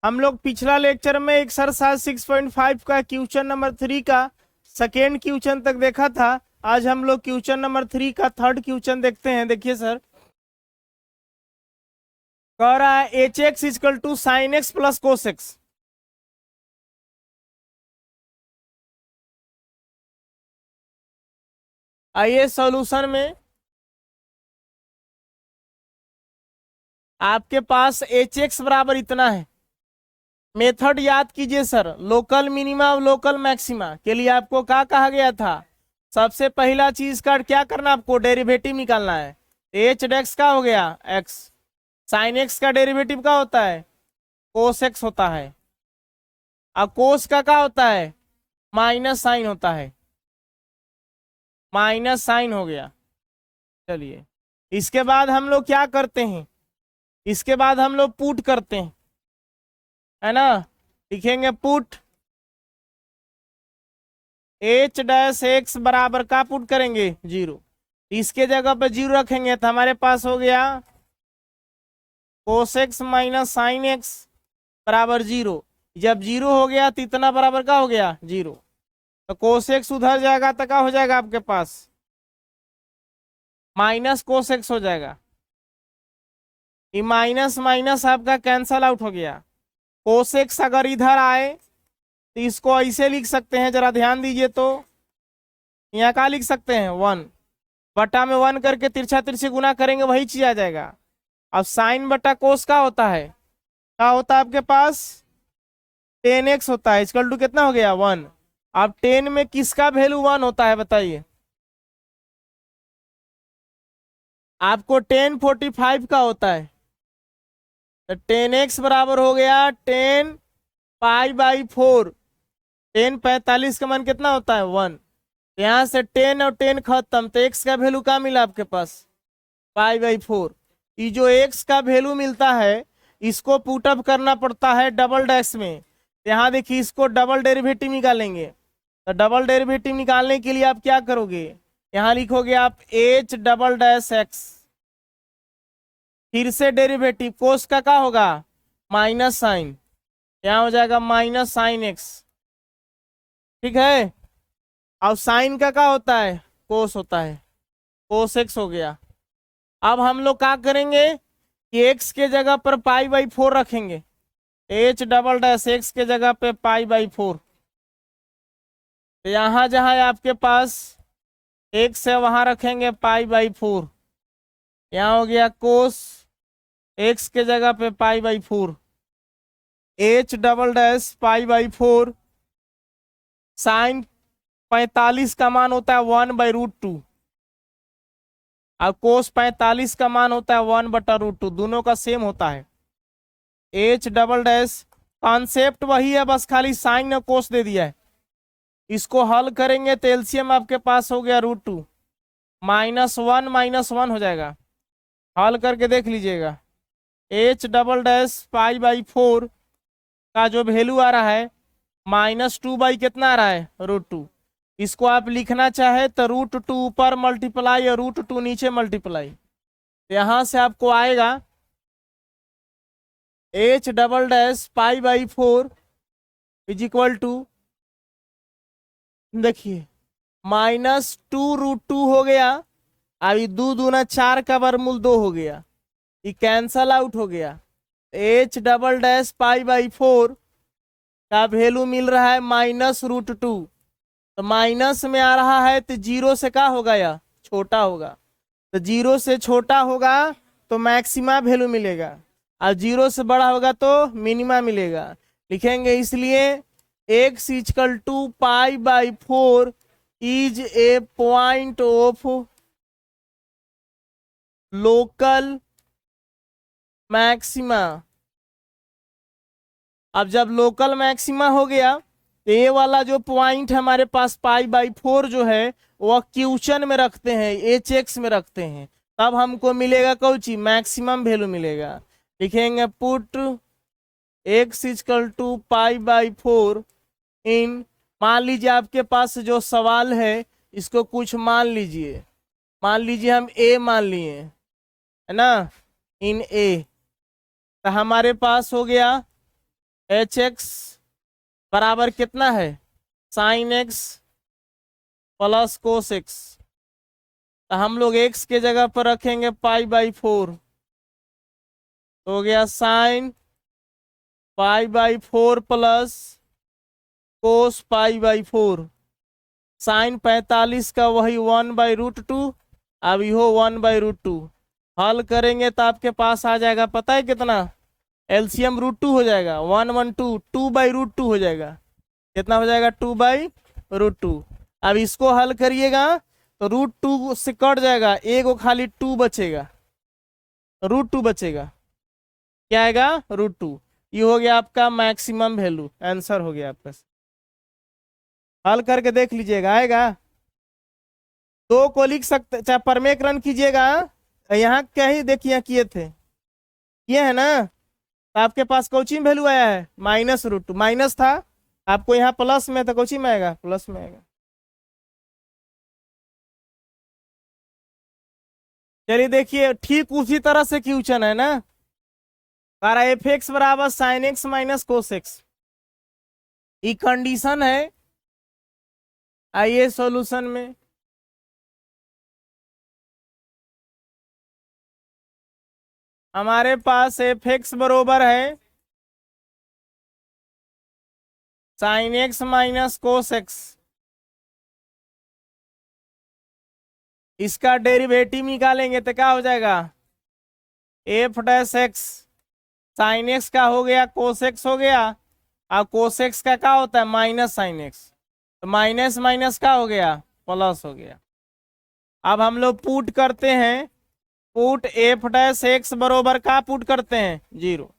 हम लोग पिछला लेक्चर में एक्सरसाइज 6.5 का क्वेश्चन नंबर 3 का सेकेंड क्वेश्चन तक देखा था। आज हम लोग क्वेश्चन नंबर 3 का थर्ड क्वेश्चन देखते हैं। देखिए सर, कह रहा है h x is equal to sine x plus cos x. आइए सॉल्यूशन में, आपके पास एच एक्स बराबर इतना है। मेथड याद कीजिए सर, लोकल मिनिमा और लोकल मैक्सिमा के लिए आपको क्या कहा गया था? सबसे पहला चीज का क्या करना, आपको डेरिवेटिव निकालना है। एच डेक्स का हो गया एक्स, साइन एक्स का डेरिवेटिव का होता है कोस एक्स होता है, और कोस का क्या होता है माइनस साइन होता है, माइनस साइन हो गया। चलिए, इसके बाद हम लोग क्या करते हैं, इसके बाद हम लोग पुट करते हैं, है ना। लिखेंगे पुट एच डैश एक्स बराबर का पुट करेंगे 0। इसके जगह पे 0 रखेंगे तो हमारे पास हो गया cos x minus sine x बराबर 0। जब 0 हो गया तो इतना बराबर का हो गया 0, तो कोस एक्स उधर जाएगा तो क्या हो जाएगा आपके पास माइनस कोस एक्स हो जाएगा। ये माइनस माइनस आपका कैंसल आउट हो गया। कोस एक्स अगर इधर आए तो इसको ऐसे लिख सकते हैं, जरा ध्यान दीजिए तो यहाँ क्या लिख सकते हैं 1 बटा में 1 करके तिरछा तिरछी गुना करेंगे वही चीज आ जाएगा। अब साइन बटा कोस का होता है, क्या होता है आपके पास 10x होता है, इक्वल टू कितना हो गया 1। अब 10 में किसका वैल्यू 1 होता है बताइए? आपको 1045 का होता है, तो 10x बराबर हो गया 10 पाई बाई 4। 1045 का मान कितना होता है 1। यहाँ से 10 और 10 खत्म, तो x का वैल्यू क्या मिला आपके पास पाई बाई 4। ये जो x का वैल्यू मिलता है इसको पुटअप करना पड़ता है डबल डैश में। यहाँ देखिए, इसको डबल डेरिवेटिव निकालेंगे, तो डबल डेरिवेटिव निकालने के लिए आप क्या करोगे, यहाँ लिखोगे आप h डबल डैश एक्स, फिर से डेरिवेटिव कोस का क्या होगा माइनस साइन, यहाँ हो जाएगा माइनस साइन एक्स, ठीक है। और साइन का क्या होता है कोस होता है, कोस एक्स हो गया। अब हम लोग क्या करेंगे कि एक्स के जगह पर पाई बाई 4 रखेंगे, एच डबल डैश एक्स के जगह पे पाई बाई 4। तो यहाँ जहाँ आपके पास एक्स है वहां रखेंगे पाई बाई 4। यहाँ हो गया कोस एक्स के जगह पे pi by 4, h double dash pi by 4। Sine 45 का मान होता है 1/√2, और कोस 45 का मान होता है 1/√2, दोनों का सेम होता है। एच डबल डैश कॉन्सेप्ट वही है, बस खाली साइन और कोस दे दिया है। इसको हल करेंगे तो एलसीएम आपके पास हो गया √2, -1 हो जाएगा। हल करके देख लीजिएगा, H double dash pi by 4 का जो वैल्यू आ रहा है -2 बाई कितना आ रहा है √2। इसको आप लिखना चाहे तो √2 ऊपर मल्टीप्लाई और √2 नीचे मल्टीप्लाई, यहां से आपको आएगा h double dash pi by 4 is equal to, देखिए -2√2 हो गया। अभी 2 दूना 4 का वर्गमूल 2 हो गया, ये कैंसल आउट हो गया। H double dash pi by 4 का वैल्यू मिल रहा है -√2, तो माइनस में आ रहा है तो 0 से क्या होगा या छोटा होगा, तो 0 से छोटा होगा तो मैक्सिमा वैल्यू मिलेगा, और 0 से बड़ा होगा तो मिनिमा मिलेगा। लिखेंगे इसलिए x equal to pi by 4 is a point of local maxima. अब जब लोकल मैक्सिमा हो गया तो ये वाला जो पॉइंट हमारे पास पाई बाई 4 जो है वह क्वेश्चन में रखते हैं, एच एक्स में रखते हैं, तब हमको मिलेगा कौची मैक्सिमम वैल्यू मिलेगा। लिखेंगे put x equal to pi by 4 in, मान लीजिए आपके पास जो सवाल है इसको कुछ मान लीजिए, मान लीजिए हम a मान लिए, है ना, इन a, तो हमारे पास हो गया एच एक्स बराबर कितना है, sine x plus cos x. तो हम लोग एक्स के जगह पर रखेंगे π/4, हो गया साइन π/4 प्लस कोस π/4। साइन 45 का वही 1/√2, अब यो 1/√2। हल करेंगे तो आपके पास आ जाएगा, पता है कितना, एलसीएम √2 हो जाएगा, 112 2/√2 हो जाएगा। कितना हो जाएगा, 2/√2। अब इसको हल करिएगा तो √2 से कट जाएगा, एक वो खाली 2 बचेगा, √2 बचेगा, क्या आएगा, √2। ये हो गया आपका मैक्सिमम वैल्यू, आंसर हो गया आपका। हल करके देख लीजिएगा, आएगा। दो को लिख सकते, चाहे परमेक रन कीजिएगा। यहाँ क्या ही देखिए किए थे, ये है ना, तो आपके पास कोची में वैल्यू आया है -√2, माइनस था, आपको यहाँ प्लस में, तो कोची में आएगा, प्लस में आएगा। चलिए देखिए, ठीक उसी तरह से क्वेश्चन है ना, सारा एफ एक्स बराबर sine x minus cos x, ये कंडीशन है। आइए सॉल्यूशन में, हमारे पास एफ एक्स बरोबर है sine x minus cos x, इसका डेरिवेटिव निकालेंगे तो क्या हो जाएगा, F dash x sine x का हो गया कोस एक्स हो गया, और कोस एक्स का क्या होता है, माइनस साइन एक्स, तो माइनस माइनस का हो गया, प्लस हो गया। अब हम लोग पुट करते हैं, पुट एफ डैश एक्स बरोबर का पुट करते हैं 0,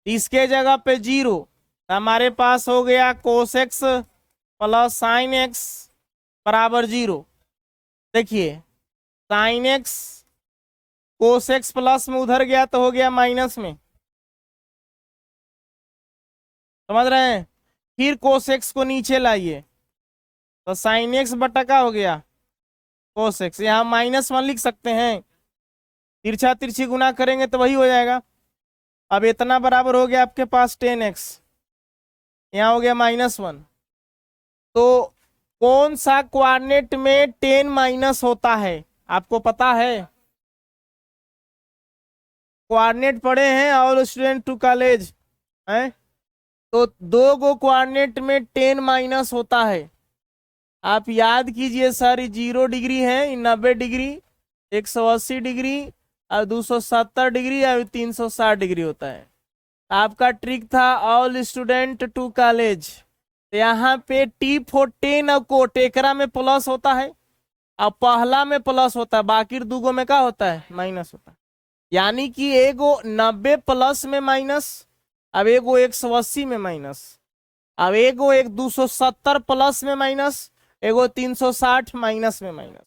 इसके जगह पे 0, तो हमारे पास हो गया cos x plus sine x बराबर 0। देखिए sine x cos x plus में उधर गया तो हो गया माइनस में, समझ रहे हैं। फिर कोस एक्स को नीचे लाइए, तो साइन एक्स बटा का हो गया कोस एक्स, यहाँ -1 लिख सकते हैं, तिरछा तिरछी गुना करेंगे तो वही हो जाएगा। अब इतना बराबर हो गया आपके पास 10x, यहाँ हो गया -1। तो कौन सा कोऑर्डिनेट में 10 माइनस होता है, आपको पता है, कोऑर्डिनेट पढ़े हैं ऑल स्टूडेंट टू कॉलेज हैं, तो दो गो कोऑर्डिनेट में 10 माइनस होता है। आप याद कीजिए सर, 0 डिग्री है, 90 डिग्री, 180 डिग्री और 270 डिग्री और 360 डिग्री होता है। आपका ट्रिक था ऑल स्टूडेंट टू कॉलेज, तो यहाँ पे T14 और कोट एकरा में प्लस होता है, और पहला में प्लस होता है, बाकी दूगो में क्या होता है, माइनस होता है। यानी कि एगो 90 प्लस में माइनस, अब एगो 180 में माइनस, अब एगो 270 प्लस में माइनस, एगो 360 माइनस में माइनस,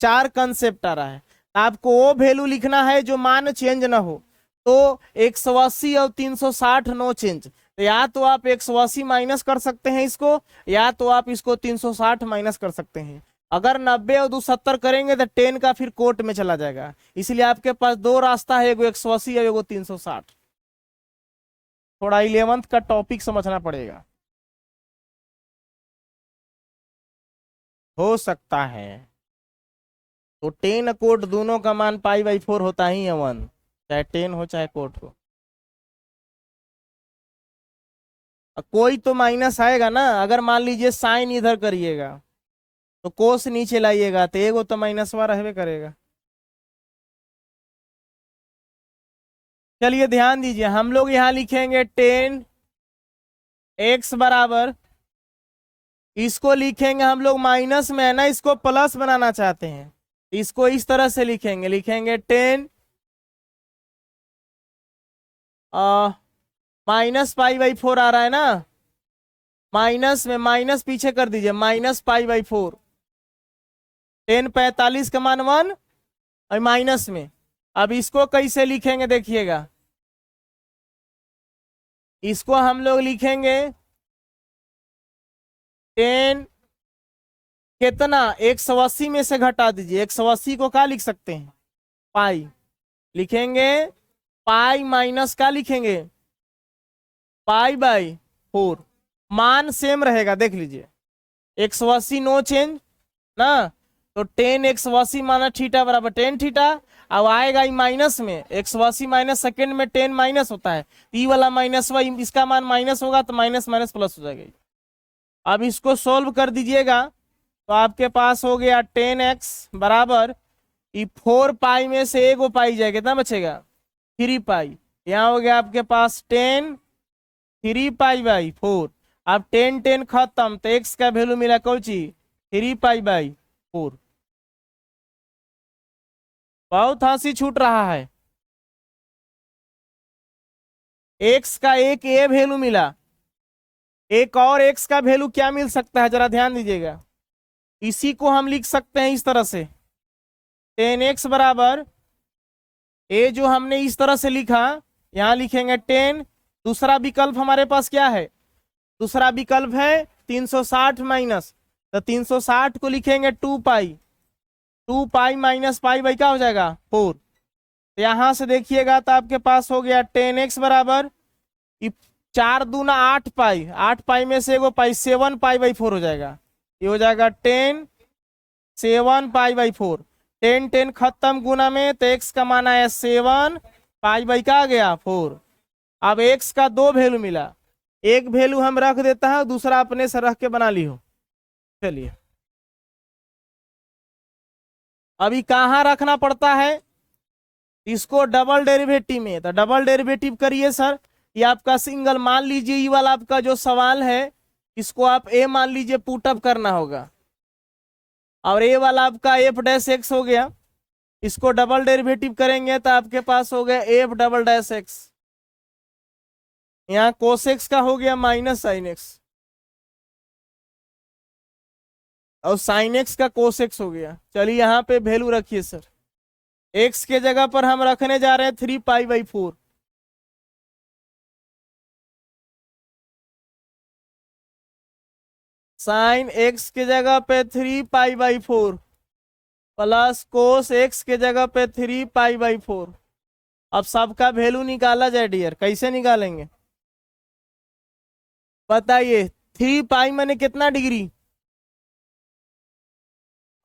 4 कंसेप्ट आ रहा है। आपको वो वैल्यू लिखना है जो मान चेंज ना हो, तो 180 और 360 नो चेंज, तो या तो आप 180 माइनस कर सकते हैं इसको, या तो आप इसको 360 माइनस कर सकते हैं। अगर 90 और 270 करेंगे तो 10 का फिर कोट में चला जाएगा, इसलिए आपके पास दो रास्ता है, एगो 180 और एगो 360। थोड़ा 11th का टॉपिक समझना पड़ेगा, हो सकता है। तो 10 कोट दोनों का मान π/4 होता ही है 1, चाहे 10 हो चाहे कोट हो। कोई तो माइनस आएगा ना, अगर मान लीजिए साइन इधर करिएगा तो कोस नीचे लाइएगा, तो एगो तो माइनसवा रहबे करेगा। चलिए ध्यान दीजिए, हम लोग यहाँ लिखेंगे 10x बराबर, इसको लिखेंगे हम लोग माइनस में है ना, इसको प्लस बनाना चाहते हैं, इसको इस तरह से लिखेंगे, लिखेंगे 10 माइनस π/4 आ रहा है ना, माइनस में माइनस पीछे कर दीजिए, माइनस π/4, 10 45 का मान 1 और माइनस में। अब इसको कैसे लिखेंगे देखिएगा, इसको हम लोग लिखेंगे 10 कितना, 180 में से घटा दीजिए, 180 को क्या लिख सकते हैं, पाई लिखेंगे, पाई माइनस क्या लिखेंगे, पाई बाई 4, मान सेम रहेगा, देख लीजिए 180 नो चेंज ना, तो 10 180 माना थीटा बराबर 10 थीटा। अब आएगा ई माइनस में, 180 माइनस सेकेंड में 10 माइनस होता है, ई वाला माइनस हुआ, इसका मान माइनस होगा तो माइनस माइनस प्लस हो जाएगा। अब इसको सोल्व कर दीजिएगा तो आपके पास हो गया 10x बराबर, ई 4 पाई में से एक पाई जाएगा, कितना बचेगा 3 पाई। यहाँ हो गया आपके पास 10 3 पाई बाई 4। अब 10 10 खत्म, तो x का वैल्यू मिला कौची 3 पाई बाई 4। बहुत हंसी छूट रहा है। x का एक ए वैल्यू मिला, एक और x का वैल्यू क्या मिल सकता है जरा ध्यान दीजिएगा। इसी को हम लिख सकते हैं इस तरह से, 10x बराबर ए जो हमने इस तरह से लिखा, यहां लिखेंगे 10। दूसरा विकल्प हमारे पास क्या है, दूसरा विकल्प है 360 माइनस, तो 360 को लिखेंगे 2 पाई, 2 पाई माइनस पाई बाई क्या हो जाएगा 4। यहां से देखिएगा तो आपके पास हो गया 10x बराबर 4 दूना 8 पाई, 8 पाई में से एगो पाई 7 पाई बाई 4 हो जाएगा। ये हो जाएगा 10 7 पाई बाई 4। 10 10 खत्म गुना में, तो x का मान आया 7 पाई बाई का आ गया 4। अब x का दो वैल्यू मिला, एक वैल्यू हम रख देता है, दूसरा अपने से रख के बना ली हो। चलिए अभी कहाँ रखना पड़ता है इसको, डबल डेरिवेटिव में, तो डबल डेरिवेटिव करिए सर। ये आपका सिंगल मान लीजिए, ये वाला आपका जो सवाल है इसको आप a मान लीजिए, पुटअप करना होगा, और ए वाला आपका एफ डैश एक्स हो गया, इसको डबल डेरिवेटिव करेंगे तो आपके पास हो गया एफ डबल डैश एक्स, यहाँ कोस एक्स का हो गया माइनस साइन एक्स, और साइन एक्स का कोस एक्स हो गया। चलिए यहाँ पे वैल्यू रखिए सर, एक्स के जगह पर हम रखने जा रहे हैं 3 पाई बाई 4, साइन एक्स के जगह पे 3 pi by 4 plus cos x के जगह पे 3 पाई बाई 4। अब सबका वैल्यू निकाला जाए डियर, कैसे निकालेंगे बताइए। 3 पाई मैंने कितना डिग्री,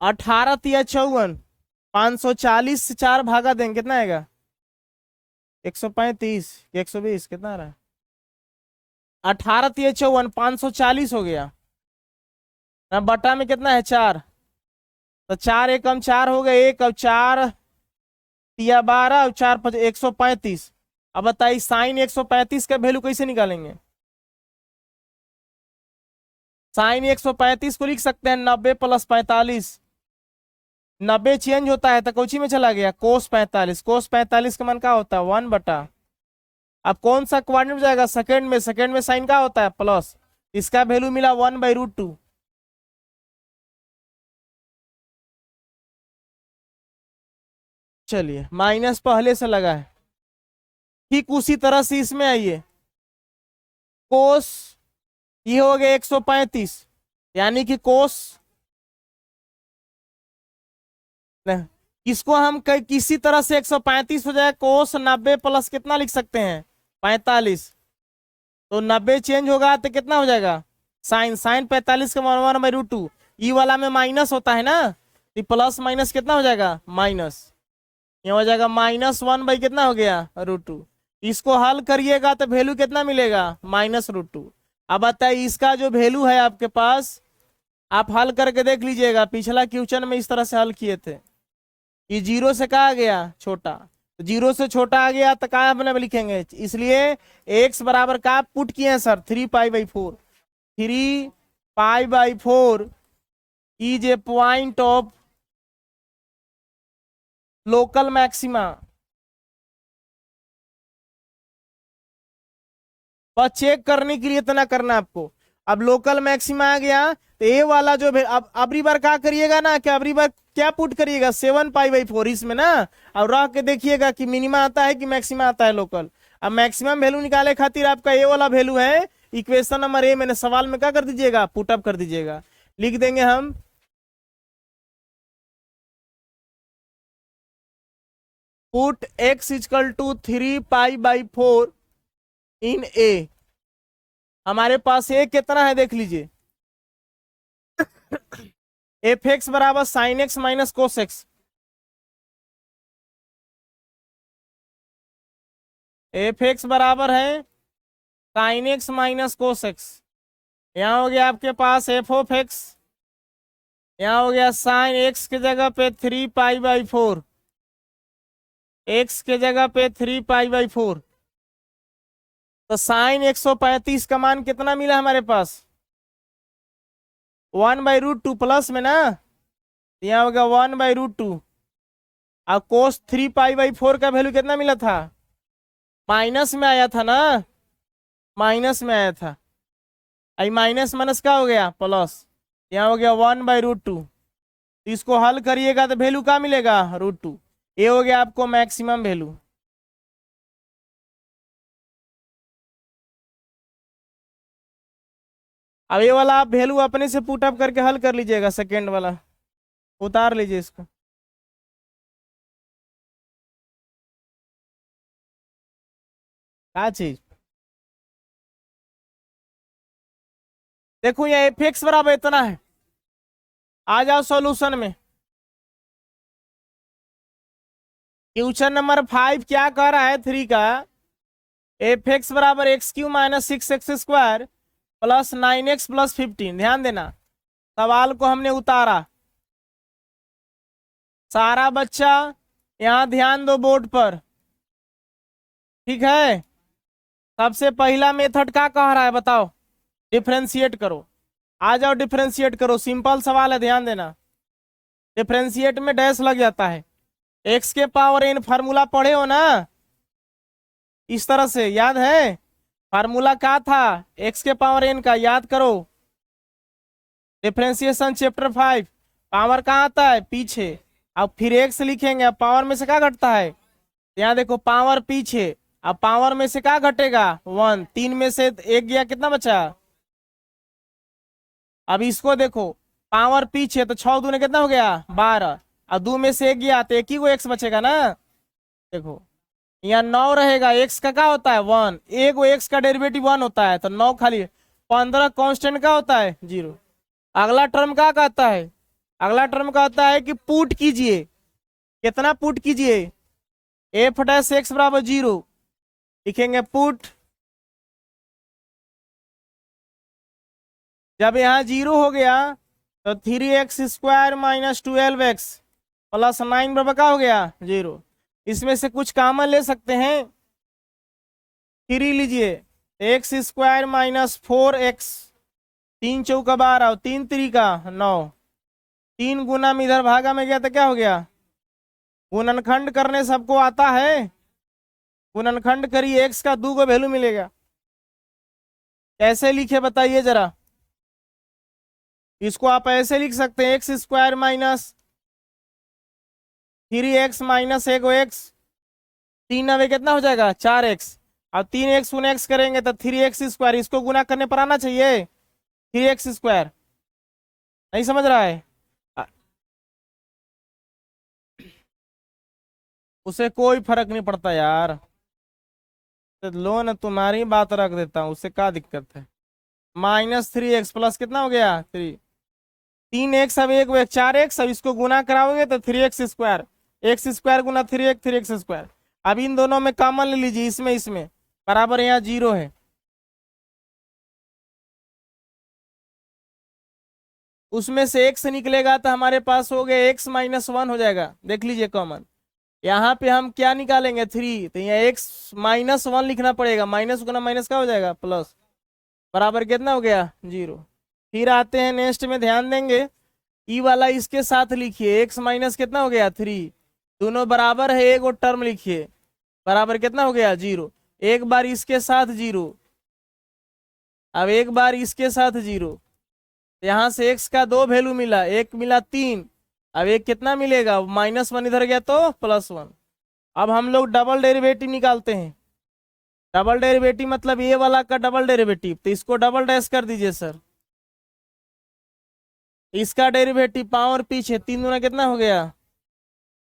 18 तिया 54, 540 से 4 भागा देंगे कितना आएगा 135 120 कितना आ रहा है, 18 तिया 54 540 हो गया ना, बटा में कितना है 4, तो 4 एकम 4 हो गए 1, अब 4 तिया 12 और 4 5 135। अब बताइए साइन 135 का वैल्यू कैसे निकालेंगे, साइन 135 को लिख सकते हैं 90 प्लस 45, 90 चेंज होता है तो कोची में चला गया कोस 45, कोस 45 का मान क्या होता है 1 बटा, अब कौन सा क्वाड्रेंट में जाएगा सेकंड में, सेकंड में साइन का होता है प्लस, इसका वैल्यू मिला 1/√2। चलिए माइनस पहले से लगा है, ठीक उसी तरह से इसमें आइए, कोस ये हो गया 135, यानी कि कोस इसको हम किसी तरह से 135 हो जाए, कोस 90 प्लस कितना लिख सकते हैं 45, तो 90 चेंज होगा तो कितना हो जाएगा साइन, साइन 45 का 1/√2, ई वाला में माइनस होता है ना, तो प्लस माइनस कितना हो जाएगा माइनस, ये हो जाएगा -1 बाई कितना हो गया √2। इसको हल करिएगा तो वैल्यू कितना मिलेगा -√2। अब बताइए इसका जो वैल्यू है आपके पास, आप हल करके देख लीजिएगा, पिछला क्वेश्चन में इस तरह से हल किए थे, ये 0 से कहा गया छोटा, तो 0 से छोटा आ गया तो क्या अपने लिखेंगे, इसलिए x बराबर का पुट किए हैं sir 3 pi by 4, 3 pi by 4 is a point of local maxima. बस चेक करने के लिए इतना करना आपको। अब लोकल मैक्सिमा आ गया तो ए वाला जो अब अबरी बार क्या करिएगा ना, कि अबरी बार क्या पुट करिएगा 7 पाई बाई 4 इसमें ना, और रह के देखिएगा कि मिनिमा आता है कि मैक्सिमा आता है लोकल। अब मैक्सिमम वैल्यू निकाले खातिर आपका ए वाला वैल्यू है इक्वेशन नंबर ए, मैंने सवाल में क्या कर दीजिएगा पुटअप कर दीजिएगा, लिख देंगे हम put x equal to 3 pi by 4 in a, हमारे पास ए कितना है देख लीजिए, एफ एक्स बराबर sine x minus cos x. F x बराबर है sine x minus cos x. यहाँ हो गया आपके पास एफ ऑफ एक्स, यहाँ हो गया साइन एक्स की जगह पे 3 पाई/4, एक्स के जगह पे 3 पाई/4। तो साइन 135 का मान कितना मिला हमारे पास, 1/√2 प्लस में ना, यहाँ हो गया 1/√2। और कोस 3 पाई/4 का वैल्यू कितना मिला था, माइनस में आया था ना, माइनस में आया था। आई माइनस माइनस क्या हो गया प्लस, यहाँ हो गया 1/√2। इसको हल करिएगा तो वैल्यू क्या मिलेगा, √2। ये हो गया आपको मैक्सिमम वैल्यू। अब ये वाला आप वैल्यू अपने से पुट अप करके हल कर लीजिएगा, सेकेंड वाला उतार लीजिए इसको। क्या चीज, देखो ये एफ एक्स बराबर इतना है। आ जाओ सॉल्यूशन में। क्वेश्चन नंबर 5 क्या कह रहा है 3 का, एफ एक्स बराबर x³ minus 6x² plus 9x plus 15। ध्यान देना, सवाल को हमने उतारा। सारा बच्चा यहाँ ध्यान दो बोर्ड पर, ठीक है। सबसे पहला मेथड क्या कह रहा है बताओ, डिफरेंशिएट करो। आ जाओ डिफरेंशिएट करो, सिंपल सवाल है, ध्यान देना। डिफरेंशिएट में डैश लग जाता है। एक्स के पावर n फार्मूला पढ़े हो ना, इस तरह से याद है। फार्मूला क्या था एक्स के पावर n का, याद करो। Differentiation chapter 5। पावर कहाँ आता है, पीछे। अब फिर एक्स लिखेंगे, अब पावर में से क्या घटता है, यहाँ देखो पावर पीछे, अब पावर में से क्या घटेगा 1, 3 में से एक गया, कितना बचा। अब इसको देखो, पावर पीछे तो 6 दूने कितना हो गया 12, और 2 में से एक गया तो एक ही को एक्स बचेगा ना। देखो यहाँ 9 रहेगा, एक्स का क्या होता है 1, एक वो एक्स का डेरिवेटिव 1 होता है, तो 9 खाली। 15 कांस्टेंट का होता है 0। अगला टर्म क्या कहता है, अगला टर्म कहता है कि पुट कीजिए, कितना पुट कीजिए, एफ डैश एक्स बराबर 0 लिखेंगे पुट। जब यहाँ 0 हो गया तो 3x² माइनस 12x प्लस 9 बराबर क्या हो गया 0। इसमें से कुछ कॉमन ले सकते हैं, 3 लीजिए, x² माइनस 4x, 3 चौका 12 और 3 3 9, 3 गुना में इधर भागा में गया तो क्या हो गया, गुणनखंड करने सबको आता है, गुणनखंड करिए, x का 2 को वैल्यू मिलेगा। कैसे लिखे बताइए जरा। इसको आप ऐसे लिख सकते हैं, x² minus 3x minus 1x, 3 नवे कितना हो जाएगा 4x, अब 3x गुना x करेंगे तो 3x², इसको गुना करने पर आना चाहिए 3x²। नहीं समझ रहा है, उसे कोई फर्क नहीं पड़ता यार, तो लो ना तुम्हारी बात रख देता हूँ, उससे क्या दिक्कत है। -3x प्लस कितना हो गया 3, 3x, अब एक 4x, अब इसको गुना कराओगे तो 3x², x² गुना 3x, 3x²। अब इन दोनों में कॉमन ले लीजिए, इसमें इसमें बराबर यहाँ 0 है, उसमें से x निकलेगा तो हमारे पास हो गया x माइनस 1 हो जाएगा। देख लीजिए कॉमन, यहाँ पे हम क्या निकालेंगे 3, तो यहाँ x माइनस 1 लिखना पड़ेगा, माइनस गुना माइनस क्या हो जाएगा प्लस, बराबर कितना हो गया 0। फिर आते हैं नेक्स्ट में, ध्यान देंगे, ई वाला इसके साथ लिखिए, x माइनस कितना हो गया 3, दोनों बराबर है, एक और टर्म लिखिए, बराबर कितना हो गया 0। एक बार इसके साथ 0, अब एक बार इसके साथ 0, यहाँ से x का 2 वैल्यू मिला, एक मिला 3, अब एक कितना मिलेगा -1 इधर गया तो +1। अब हम लोग डबल डेरिवेटिव निकालते हैं। डबल डेरिवेटिव मतलब ये वाला का डबल डेरिवेटिव, तो इसको डबल डैश कर दीजिए सर। इसका डेरिवेटिव पावर पीछे, 3 गुना कितना हो गया,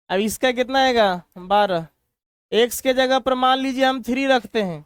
अब इसका कितना आएगा 12। एक्स के जगह पर मान लीजिए हम 3 रखते हैं,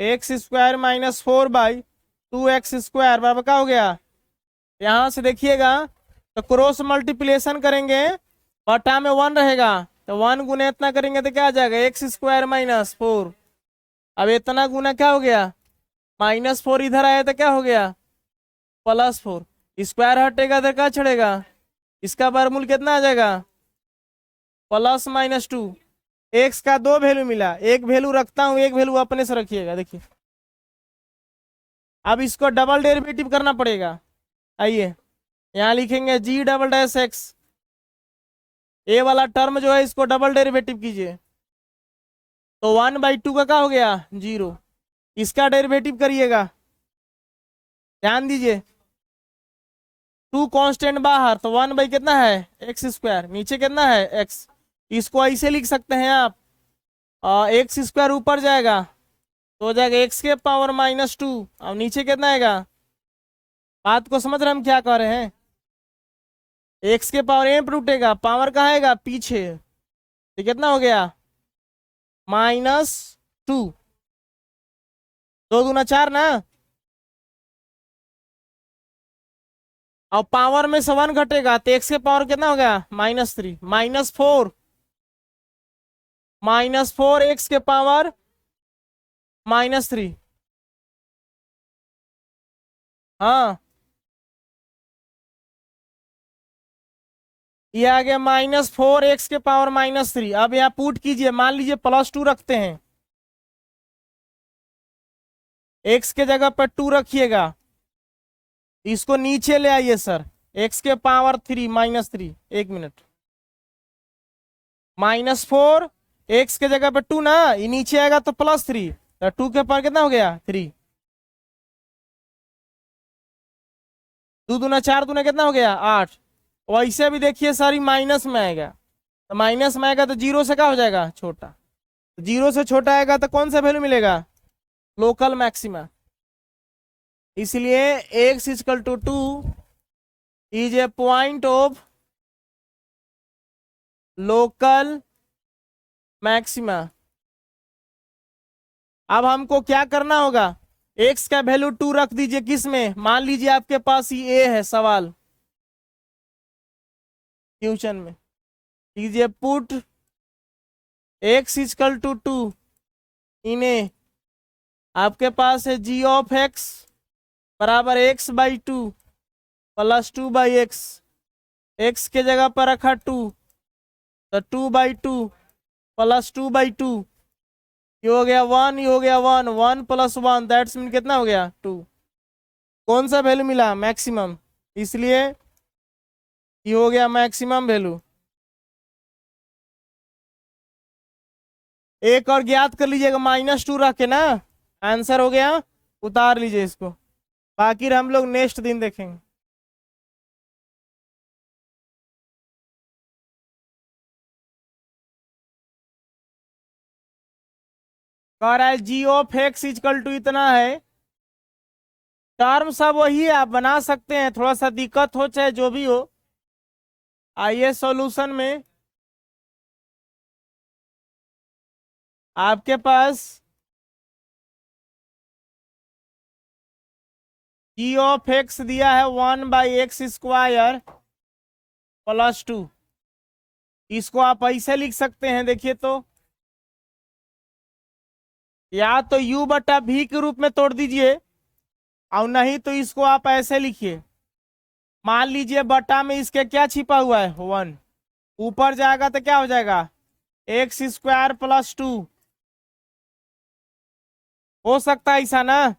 एक्स स्क्वायर माइनस 4/2x² बराबर क्या हो गया। यहां से देखिएगा तो क्रॉस मल्टीप्लिकेशन करेंगे, बटा में 1 रहेगा, तो 1 गुना इतना करेंगे तो क्या आ जाएगा, x² माइनस 4। अब इतना गुना क्या हो गया, -4 इधर आया तो क्या हो गया, +4। स्क्वायर हटेगा तो क्या चढ़ेगा, इसका वर्गमूल कितना आ जाएगा, +-2। एक्स का दो वैल्यू मिला, एक वैल्यू रखता हूं, एक वैल्यू अपने से रखिएगा। देखिए अब इसको डबल डेरिवेटिव करना पड़ेगा। आइए यहां लिखेंगे g′x, ए वाला टर्म जो है इसको डबल डेरिवेटिव कीजिए, तो 1/2 का क्या हो गया, 0। इसका डेरिवेटिव करिएगा, ध्यान दीजिए 2 कांस्टेंट बाहर, तो 1 कितना है, x², नीचे कितना है, x। इसको ऐसे लिख सकते हैं आप, x² ऊपर जाएगा तो हो जाएगा x⁻², अब नीचे कितना आएगा, बात को समझ रहे हम क्या कह रहे हैं, x⁻m पर उठेगा, पावर कहाँ आएगा, पीछे, तो कितना हो गया, -2। 2 दूना 4 ना, और पावर में से 1 घटेगा तो x के पावर कितना हो गया, -3, -4 x के पावर -3। हाँ ये आ गया -4 x के पावर -3। अब यहाँ पुट कीजिए, मान लीजिए +2 रखते हैं, x के जगह पर 2 रखिएगा, इसको नीचे ले आइए सर, x के पावर 3 -3, एक मिनट, -4 x के जगह पे 2 ना, ये नीचे आएगा तो +3, तो 2 के पावर कितना हो गया, 3। 2 दूना 4 दूना कितना हो गया, 8। वैसे भी देखिए सारी माइनस में आएगा, तो माइनस में आएगा तो 0 से क्या हो जाएगा, छोटा। 0 से छोटा आएगा तो कौन सा वैल्यू मिलेगा, लोकल मैक्सिमा। इसलिए x = 2 is a point of local maxima. अब हमको क्या करना होगा, x का वैल्यू 2 रख दीजिए, किस में, मान लीजिए आपके पास ये a है सवाल क्वेश्चन में, कीजिए पुट x = 2 इन ए, आपके पास है g(x) बराबर x/2 + 2/x, x के जगह पर रखा 2, तो 2/2 + 2/2, ये हो गया 1, ये हो गया 1, 1 + 1 दैट्स मीन कितना हो गया, 2। कौन सा वैल्यू मिला, मैक्सिमम, इसलिए ये हो गया मैक्सिमम वैल्यू। एक और ज्ञात कर लीजिएगा -2 रख के ना, आंसर हो गया, उतार लीजिए इसको, बाकी हम लोग नेक्स्ट दिन देखेंगे। कह रहा है g(x) = इतना है, टर्म सब वही है, आप बना सकते हैं, थोड़ा सा दिक्कत हो चाहे जो भी हो। आइए सॉल्यूशन में, आपके पास g(x) दिया है 1/x² + 2, इसको आप ऐसे लिख सकते हैं, देखिए तो, या तो u/v के रूप में तोड़ दीजिए, और नहीं तो इसको आप ऐसे लिखिए, मान लीजिए बटा में इसके क्या छिपा हुआ है, 1, ऊपर जाएगा तो क्या हो जाएगा, x² + 2, हो सकता है ऐसा ना,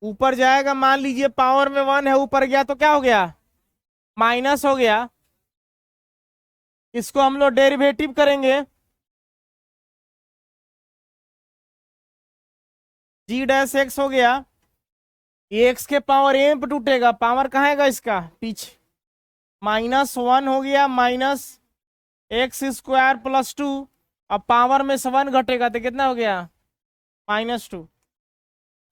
ऊपर जाएगा, मान लीजिए पावर में 1 है, ऊपर गया तो क्या हो गया, माइनस हो गया, इसको हम लोग डेरिवेटिव करेंगे, g'(x) हो गया, ये x के पावर m पे टूटेगा, पावर कहाँ आएगा इसका, पीछे, -1 हो गया, -x² + 2, अब पावर में से 1 घटेगा तो कितना हो गया, -2,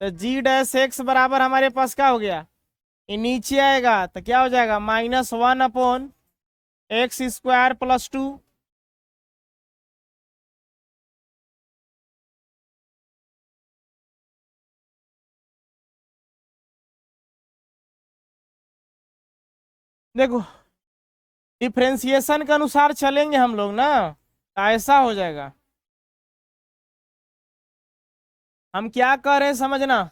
तो g'(x) बराबर हमारे पास क्या हो गया, ये नीचे आएगा तो क्या हो जाएगा, -1/x² + 2, देखो डिफ्रेंसिएशन के अनुसार चलेंगे हम लोग ना, तो ऐसा हो जाएगा। हम क्या कर रहे हैं समझना,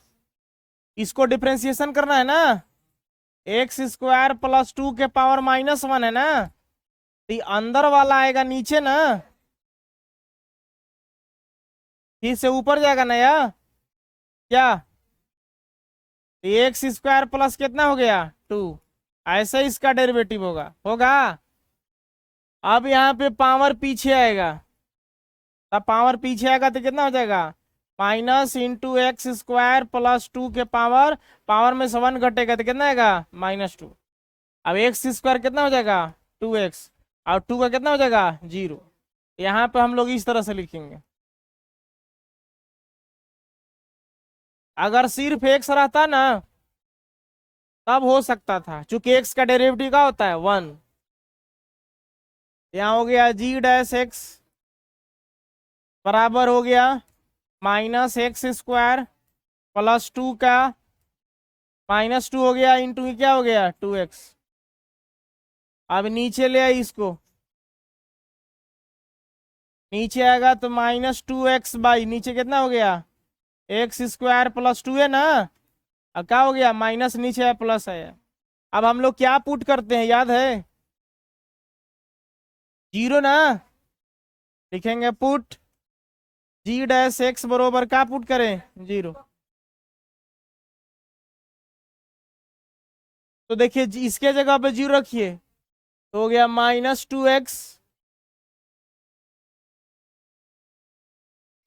इसको डिफ्रेंसिएशन करना है ना, एक्स स्क्वायर प्लस 2 के पावर -1 है ना, तो ये अंदर वाला आएगा नीचे ना, फिर से ऊपर जाएगा ना या क्या, एक्स स्क्वायर प्लस कितना हो गया 2, ऐसे इसका डेरिवेटिव होगा होगा। अब यहाँ पे पावर पीछे आएगा, तब पावर पीछे आएगा तो कितना हो जाएगा, -(x² + 2 के पावर, पावर में से 1 घटेगा तो कितना आएगा -2। अब x² कितना हो जाएगा 2x, और 2 का कितना हो जाएगा 0। यहाँ पे हम लोग इस तरह से लिखेंगे। अगर सिर्फ x रहता ना तब हो सकता था, चूंकि x का डेरिवेटिव का होता है 1। यहाँ हो गया g' बराबर हो गया -(x² + 2 का -2 हो गया इंटू क्या हो गया 2x। अब नीचे ले आई इसको, नीचे आएगा तो -2x बाई नीचे कितना हो गया x² + 2 है ना, अब क्या हो गया माइनस नीचे है प्लस है। अब हम लोग क्या पुट करते हैं याद है, 0 ना, लिखेंगे पुट g' बरोबर क्या पुट करें 0। तो देखिए इसके जगह पे 0 रखिए तो हो गया -2x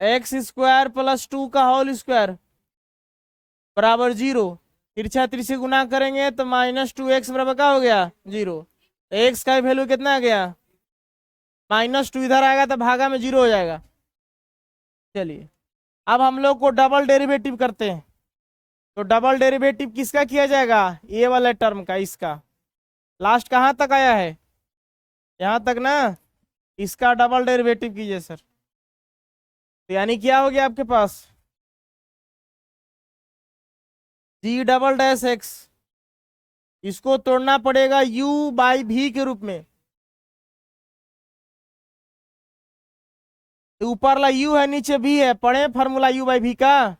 x² + 2 का होल स्क्वायर बराबर 0। तिरछा तिरछी गुना करेंगे तो -2x बराबर क्या हो गया 0। एक्स का वैल्यू कितना आ गया -2, इधर आएगा तो भागा में 0 हो जाएगा। चलिए अब हम लोग को डबल डेरिवेटिव करते हैं, तो डबल डेरिवेटिव किसका किया जाएगा, ये वाले टर्म का, इसका लास्ट कहाँ तक आया है यहाँ तक ना, इसका डबल डेरिवेटिव कीजिए सर। तो यानी क्या हो गया आपके पास g'(x), इसको तोड़ना पड़ेगा u/v के रूप में, तो ऊपर ला u है नीचे v है, पढ़े फॉर्मूला u/v का,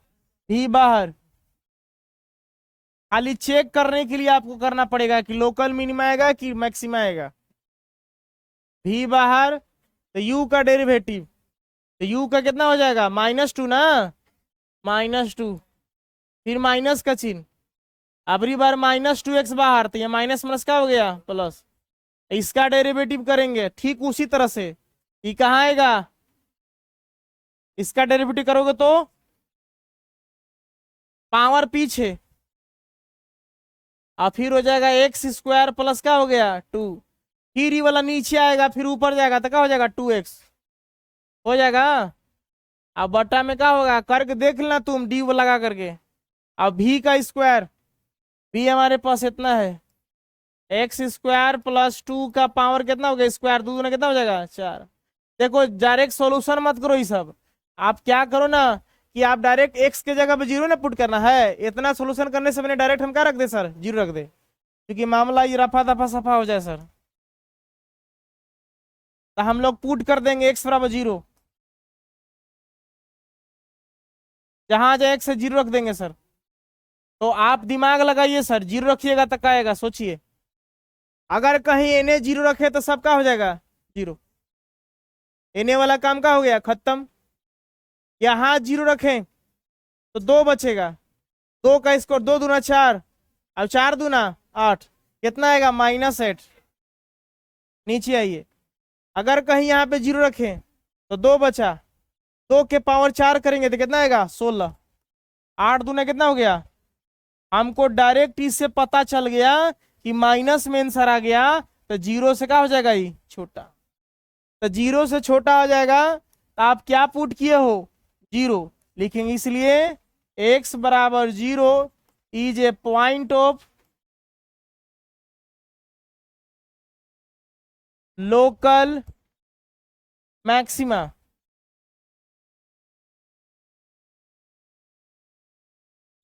v बाहर। खाली चेक करने के लिए आपको करना पड़ेगा कि लोकल मिनिमा आएगा कि मैक्सिमा आएगा। v बाहर तो u का डेरिवेटिव, तो u का कितना हो जाएगा -2 ना, -2 फिर माइनस का चिन्ह, अबरी बार -2x बाहर, तो ये माइनस माइनस क्या हो गया प्लस। इसका डेरिवेटिव करेंगे ठीक उसी तरह से, ये कहाँ आएगा, इसका डेरिवेटिव करोगे तो पावर पीछे, और फिर हो जाएगा x² प्लस क्या हो गया 2, फिर ये वाला नीचे आएगा फिर ऊपर जाएगा तो क्या हो जाएगा 2x हो जाएगा। अब बटा में क्या होगा करके देख लेना तुम डी लगा करके। अब v का स्क्वायर, v हमारे पास इतना है x² + 2 का पावर कितना हो गया स्क्वायर, 2 दूना कितना हो जाएगा 4। देखो डायरेक्ट सॉल्यूशन मत करो ये सब, आप क्या करो ना कि आप डायरेक्ट x के जगह पे 0 ना पुट करना है, इतना सॉल्यूशन करने से मैंने डायरेक्ट हम क्या रख दे सर 0 रख दे, क्योंकि मामला ये रफा दफा सफा हो जाए सर। तो हम लोग पुट कर देंगे x बराबर 0, जहां जाए x से 0 रख देंगे सर। तो आप दिमाग लगाइए सर, 0 रखिएगा तो क्या आएगा सोचिए, अगर कहीं एने 0 रखे तो सब क्या हो जाएगा 0, एने वाला काम का हो गया खत्म। यहाँ 0 रखें तो 2 बचेगा, 2 का स्कोर 2 दूना 4, अब 4 दूना 8, कितना आएगा -8। नीचे आइए, अगर कहीं यहाँ पे 0 रखें तो 2 बचा, 2 के पावर 4 करेंगे तो कितना आएगा 16, 8 दूना कितना हो गया। हमको डायरेक्ट इससे पता चल गया कि माइनस में आंसर आ गया, तो 0 से क्या हो जाएगा ये छोटा, तो 0 से छोटा हो जाएगा, तो आप क्या पुट किए हो 0 लिखेंगे, इसलिए x बराबर 0 is a point of local maxima.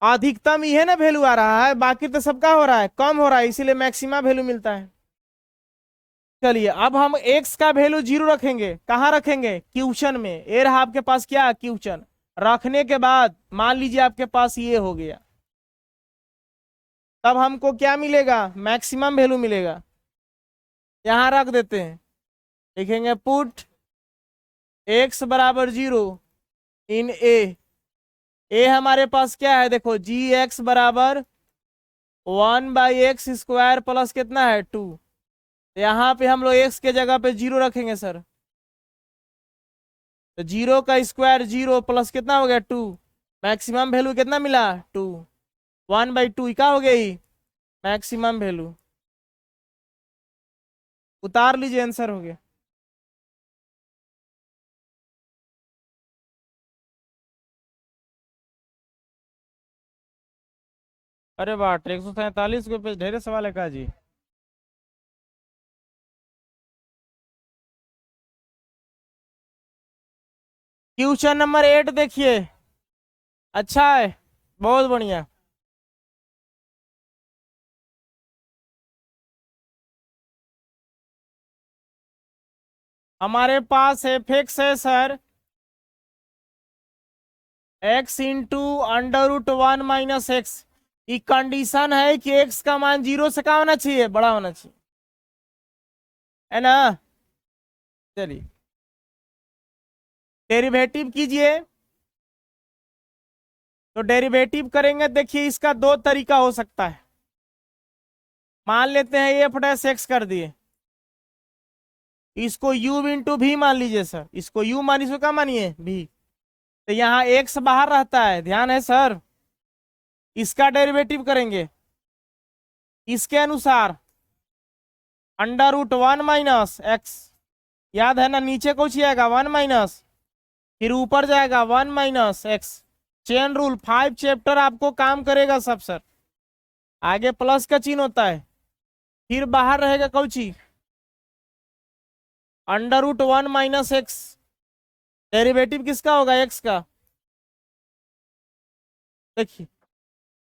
अधिकतम ये है ना वैल्यू आ रहा है, बाकी तो सबका हो रहा है कम हो रहा है, इसीलिए मैक्सिमा वैल्यू मिलता है। चलिए अब हम x का वैल्यू 0 रखेंगे। कहाँ रखेंगे? क्वेश्चन में। ये रहा आपके पास क्या? क्वेश्चन। रखने के बाद मान लीजिए आपके पास ये हो गया, तब हमको क्या मिलेगा? मैक्सिमम वैल्यू मिलेगा। यहां रख देते हैं, लिखेंगे पुट x बराबर 0 इन ए हमारे पास क्या है? देखो जी एक्स बराबर 1/x² प्लस कितना है? 2। यहाँ पे हम लोग x के जगह पे 0 रखेंगे सर, तो 0 का स्क्वायर 0 प्लस कितना हो गया? 2। मैक्सिमम वैल्यू कितना मिला? 2। 1/2 क्या हो गई? Maximum value. उतार लीजिए, आंसर हो गया। अरे बाप रे, 147 के पे ढेरे सवाल है का जी। क्वेश्चन नंबर 8 देखिए। अच्छा है, बहुत बढ़िया। हमारे पास एफ एक्स है सर, x इंटू √1 - x। ये कंडीशन है कि x का मान 0 से क्या होना चाहिए? बड़ा होना चाहिए, है ना? चलिए डेरिवेटिव कीजिए। तो डेरिवेटिव करेंगे, देखिए इसका दो तरीका हो सकता है। मान लेते हैं f'(x) कर दिए, इसको u इंटू भी मान लीजिए सर। इसको u मान, इसको क्या मानिए? भी। तो यहाँ x बाहर रहता है, ध्यान है सर। इसका डेरिवेटिव करेंगे इसके अनुसार √1 - x। याद है ना? नीचे कुछ आएगा 1 फिर ऊपर जाएगा 1 - x। चेन रूल 5 चैप्टर आपको काम करेगा सब सर। आगे प्लस का चिन्ह होता है, फिर बाहर रहेगा कौची? √1 - x। डेरिवेटिव किसका होगा? x का। देखिए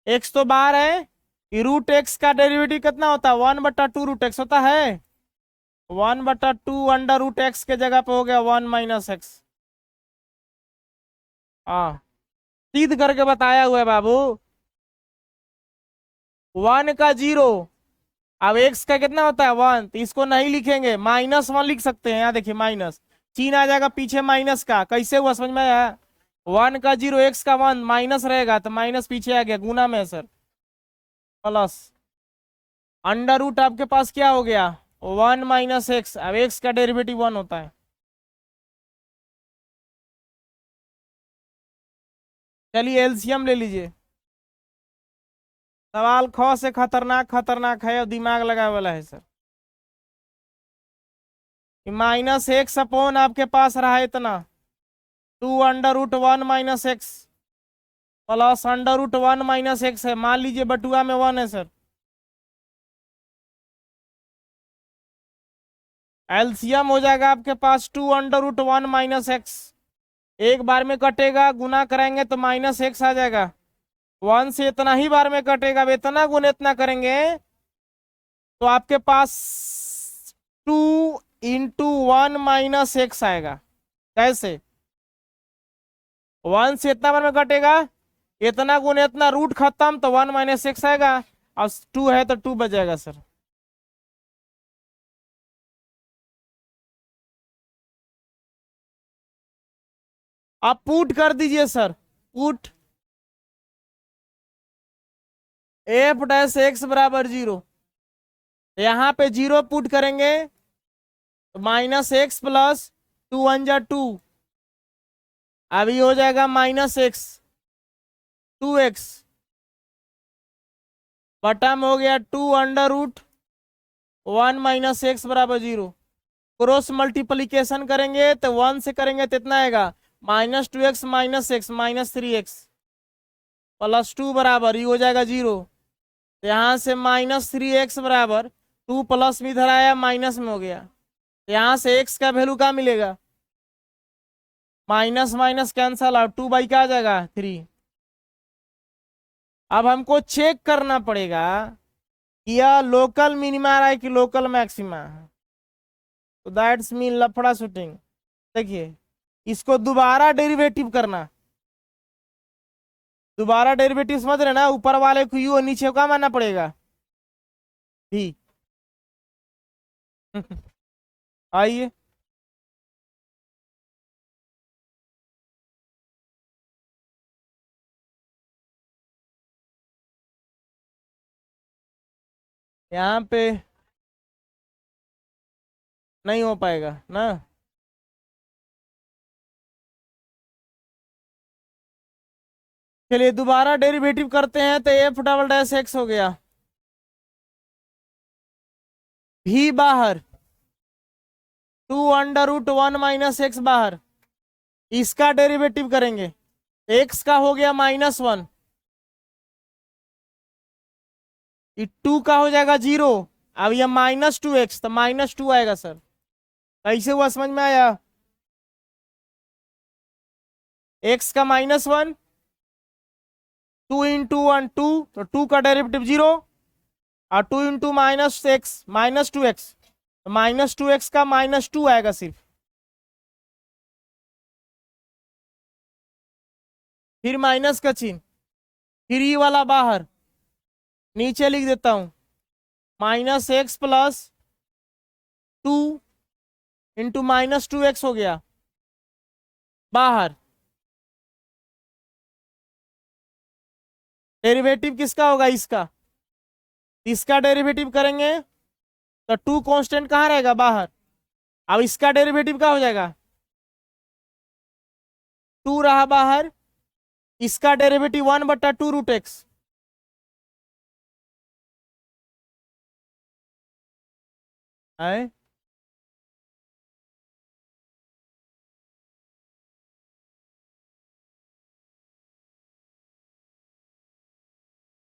x तो बाहर है, √x का डेरिवेटिव कितना होता है? 1/2 √x होता है। 1/2 √x के जगह पे हो गया 1 - x। हाँ, सीध करके बताया हुआ है बाबू। 1 का 0, अब x का कितना होता है? 1। तो इसको नहीं लिखेंगे, -1 लिख सकते हैं। यहाँ देखिए माइनस चिन्ह आ जाएगा पीछे माइनस का। कैसे हुआ समझ में आया? 1 का 0, x का 1, माइनस रहेगा तो माइनस पीछे आ गया, गुना में है सर। प्लस अंडर रूट आपके पास क्या हो गया? 1 - x। अब x का डेरिवेटिव 1 होता है। चलिए एलसीएम ले लीजिए। सवाल ख से खतरनाक खतरनाक है और दिमाग लगाए वाला है सर। -x अपॉन आपके पास रहा इतना 2 √1 - x प्लस √1 - x है। मान लीजिए बटुआ में 1 है सर। एलसीएम हो जाएगा आपके पास 2 √1 - x। एक बार में कटेगा, गुना कराएंगे तो -x आ जाएगा। 1 से इतना ही बार में कटेगा, अब इतना गुना इतना करेंगे तो आपके पास 2 × 1 - x आएगा। कैसे? 1 से इतना बार में कटेगा, इतना गुना इतना, रूट खत्म तो 1 - x आएगा। और 2 है तो 2 बच जाएगा सर। आप पुट कर दीजिए सर, पुट f'(x) बराबर 0। यहाँ पे 0 पुट करेंगे तो -x प्लस 2 1 जा 2। अभी हो जाएगा -x 2x बटा में हो गया 2 √1 - x बराबर 0। क्रॉस मल्टीप्लीकेशन करेंगे तो 1 से करेंगे तो इतना आएगा -2x - x -3x प्लस 2 बराबर ये हो जाएगा 0। तो यहाँ से -3x बराबर 2 प्लस में इधर आया माइनस में हो गया। तो यहाँ से x का वैल्यू क्या मिलेगा? माइनस माइनस कैंसल आउट, 2 क्या आ जाएगा? 3। अब हमको चेक करना पड़ेगा कि यह लोकल मिनिमा है कि लोकल मैक्सिमा है। तो दैट्स मीन लफड़ा शूटिंग। देखिए, इसको दोबारा डेरिवेटिव करना, दोबारा डेरिवेटिव समझ रहे ना, ऊपर वाले को यू और नीचे को क्या मानना पड़ेगा, भी। आइए, यहाँ पे नहीं हो पाएगा ना। चलिए दोबारा डेरिवेटिव करते हैं, तो एफ डबल डैश एक्स हो गया, भी बाहर, 2√1 माइनस एक्स बाहर। इसका डेरिवेटिव करेंगे, एक्स का हो गया -1, ये 2 का हो जाएगा 0। अब ये -2x, तो -2 आएगा सर। कैसे हुआ समझ में आया? एक्स का -1, 2 × 1 2, तो 2 का डेरिवेटिव 0, और 2 × -x -2x, तो -2x का -2 आएगा सिर्फ। फिर माइनस का चिन्ह, फिर ये वाला बाहर, नीचे लिख देता हूं, -x + 2 × -2x हो गया बाहर। डेरिवेटिव किसका होगा, इसका। इसका डेरिवेटिव करेंगे तो 2 कांस्टेंट कहाँ रहेगा, बाहर। अब इसका डेरिवेटिव क्या हो जाएगा, 2 रहा बाहर, इसका डेरिवेटिव 1/2√x। है,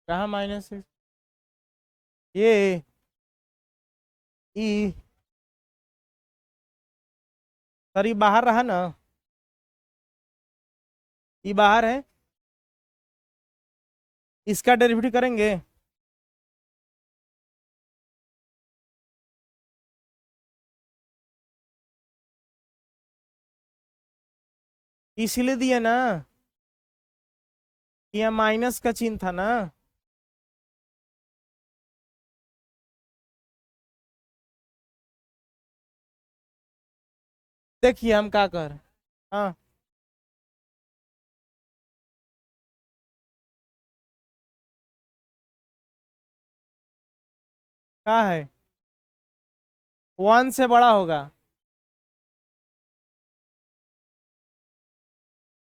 कहा -6, ये ई, सर ये बाहर रहा ना, ये बाहर है, इसका डेरिवेटिव करेंगे, इसलिए दिया ना, यहाँ माइनस का चिन्ह था ना। देखिए हम क्या कर, हाँ क्या है, 1 से बड़ा होगा,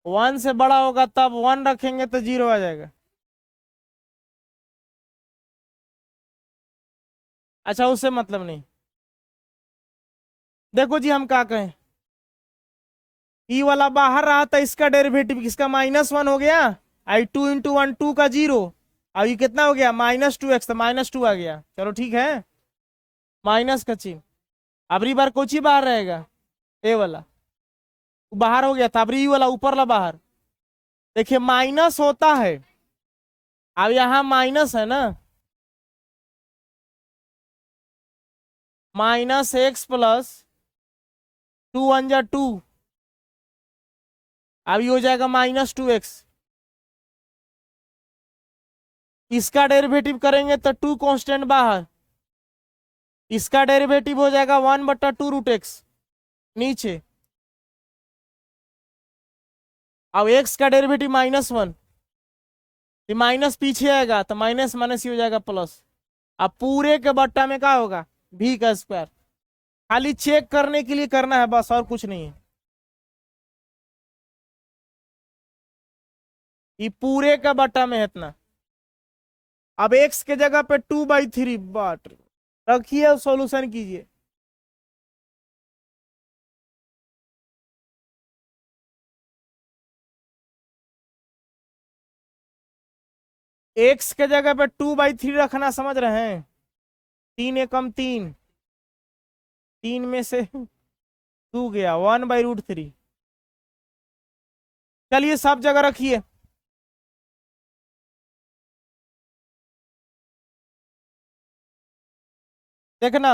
1 से बड़ा होगा तब 1 रखेंगे तो 0 आ जाएगा। अच्छा, उससे मतलब नहीं। देखो जी, हम क्या कहें, ई वाला बाहर रहा था, इसका डेरिवेटिव किसका, -1 हो गया, आई 2 × 1 2 का 0, अब ये कितना हो गया, -2x, तो -2 आ गया, चलो ठीक है, माइनस का चिन्ह। अबरी बार कोची बाहर रहेगा, ए वाला बाहर हो गया था, अबरी ई वाला ऊपर ला बाहर। देखिए माइनस होता है, अब यहाँ माइनस है ना, -x + 2 × 1 2, अब ये हो जाएगा -2x। इसका डेरिवेटिव करेंगे तो 2 कांस्टेंट बाहर, इसका डेरिवेटिव हो जाएगा 1/2√x नीचे। अब x का डेरिवेटिव -1, माइनस पीछे आएगा तो माइनस माइनस ही हो जाएगा प्लस। अब पूरे के बट्टा में क्या होगा, v का स्क्वायर। खाली चेक करने के लिए करना है बस, और कुछ नहीं है। ये पूरे का बट्टा में है इतना। अब x के जगह पे 2/3 बाट रखिए और सॉल्यूशन कीजिए। x के जगह पे 2/3 रखना, समझ रहे हैं, 3 एकम 3, 3 में से 2 गया, 1/√3। चलिए सब जगह रखिए, देखना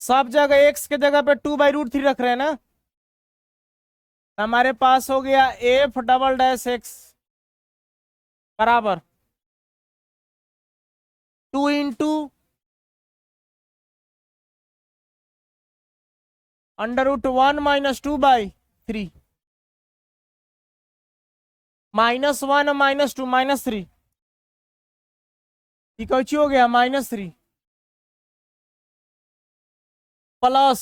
सब जगह एक्स के जगह पे 2/√3 रख रहे हैं ना। हमारे पास हो गया एफ डबल डैश एक्स बराबर 2 इंटू √1 - 2/3 -1 - 2 -3 इक्वल हो गया -3 plus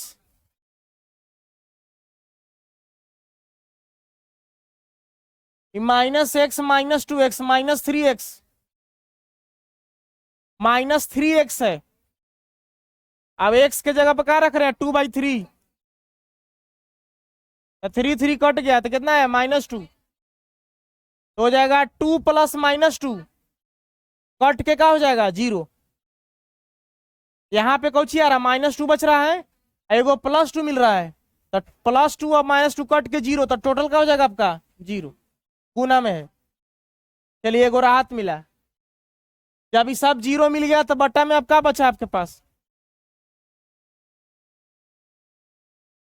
-x - 2x -3x -3x है। अब x के जगह पे क्या रख रहे हैं 2/3, 3 कट गया तो कितना है -2, तो हो जाएगा 2 + -2 कट के क्या हो जाएगा 0। यहाँ पे कौची आ रहा है -2 बच रहा है, एगो +2 मिल रहा है, तो +2 और -2 कट के 0, तो टोटल क्या हो जाएगा आपका 0, गुना में है। चलिए एगो राहत मिला। जब ये सब 0 मिल गया तो बट्टा में अब क्या बचा आपके पास,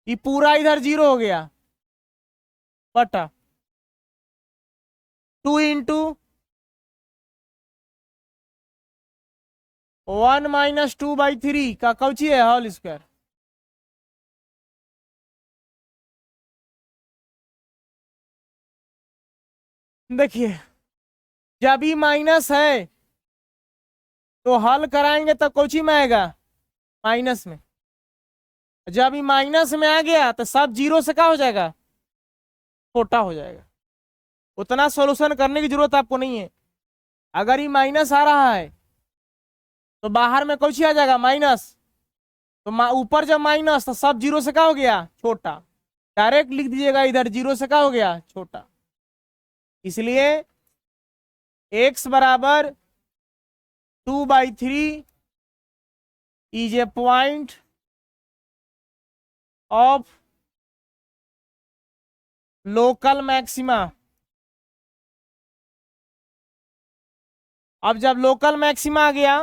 ये पूरा इधर 0 हो गया, बटा 2 इंटू 1 - 2/3 का कौची है होल स्क्वायर। देखिए जब ये माइनस है तो हल कराएंगे तो कौची में आएगा माइनस में, जब ये माइनस में आ गया तो सब 0 से क्या हो जाएगा छोटा हो जाएगा। उतना सॉल्यूशन करने की जरूरत आपको नहीं है। अगर ये माइनस आ रहा है तो बाहर में कौची आ जाएगा माइनस, तो ऊपर जब माइनस तो सब 0 से क्या हो गया छोटा, डायरेक्ट लिख दीजिएगा इधर 0 से क्या हो गया छोटा। इसलिए x बराबर 2/3 is a point of local maxima. अब जब लोकल मैक्सिमा आ गया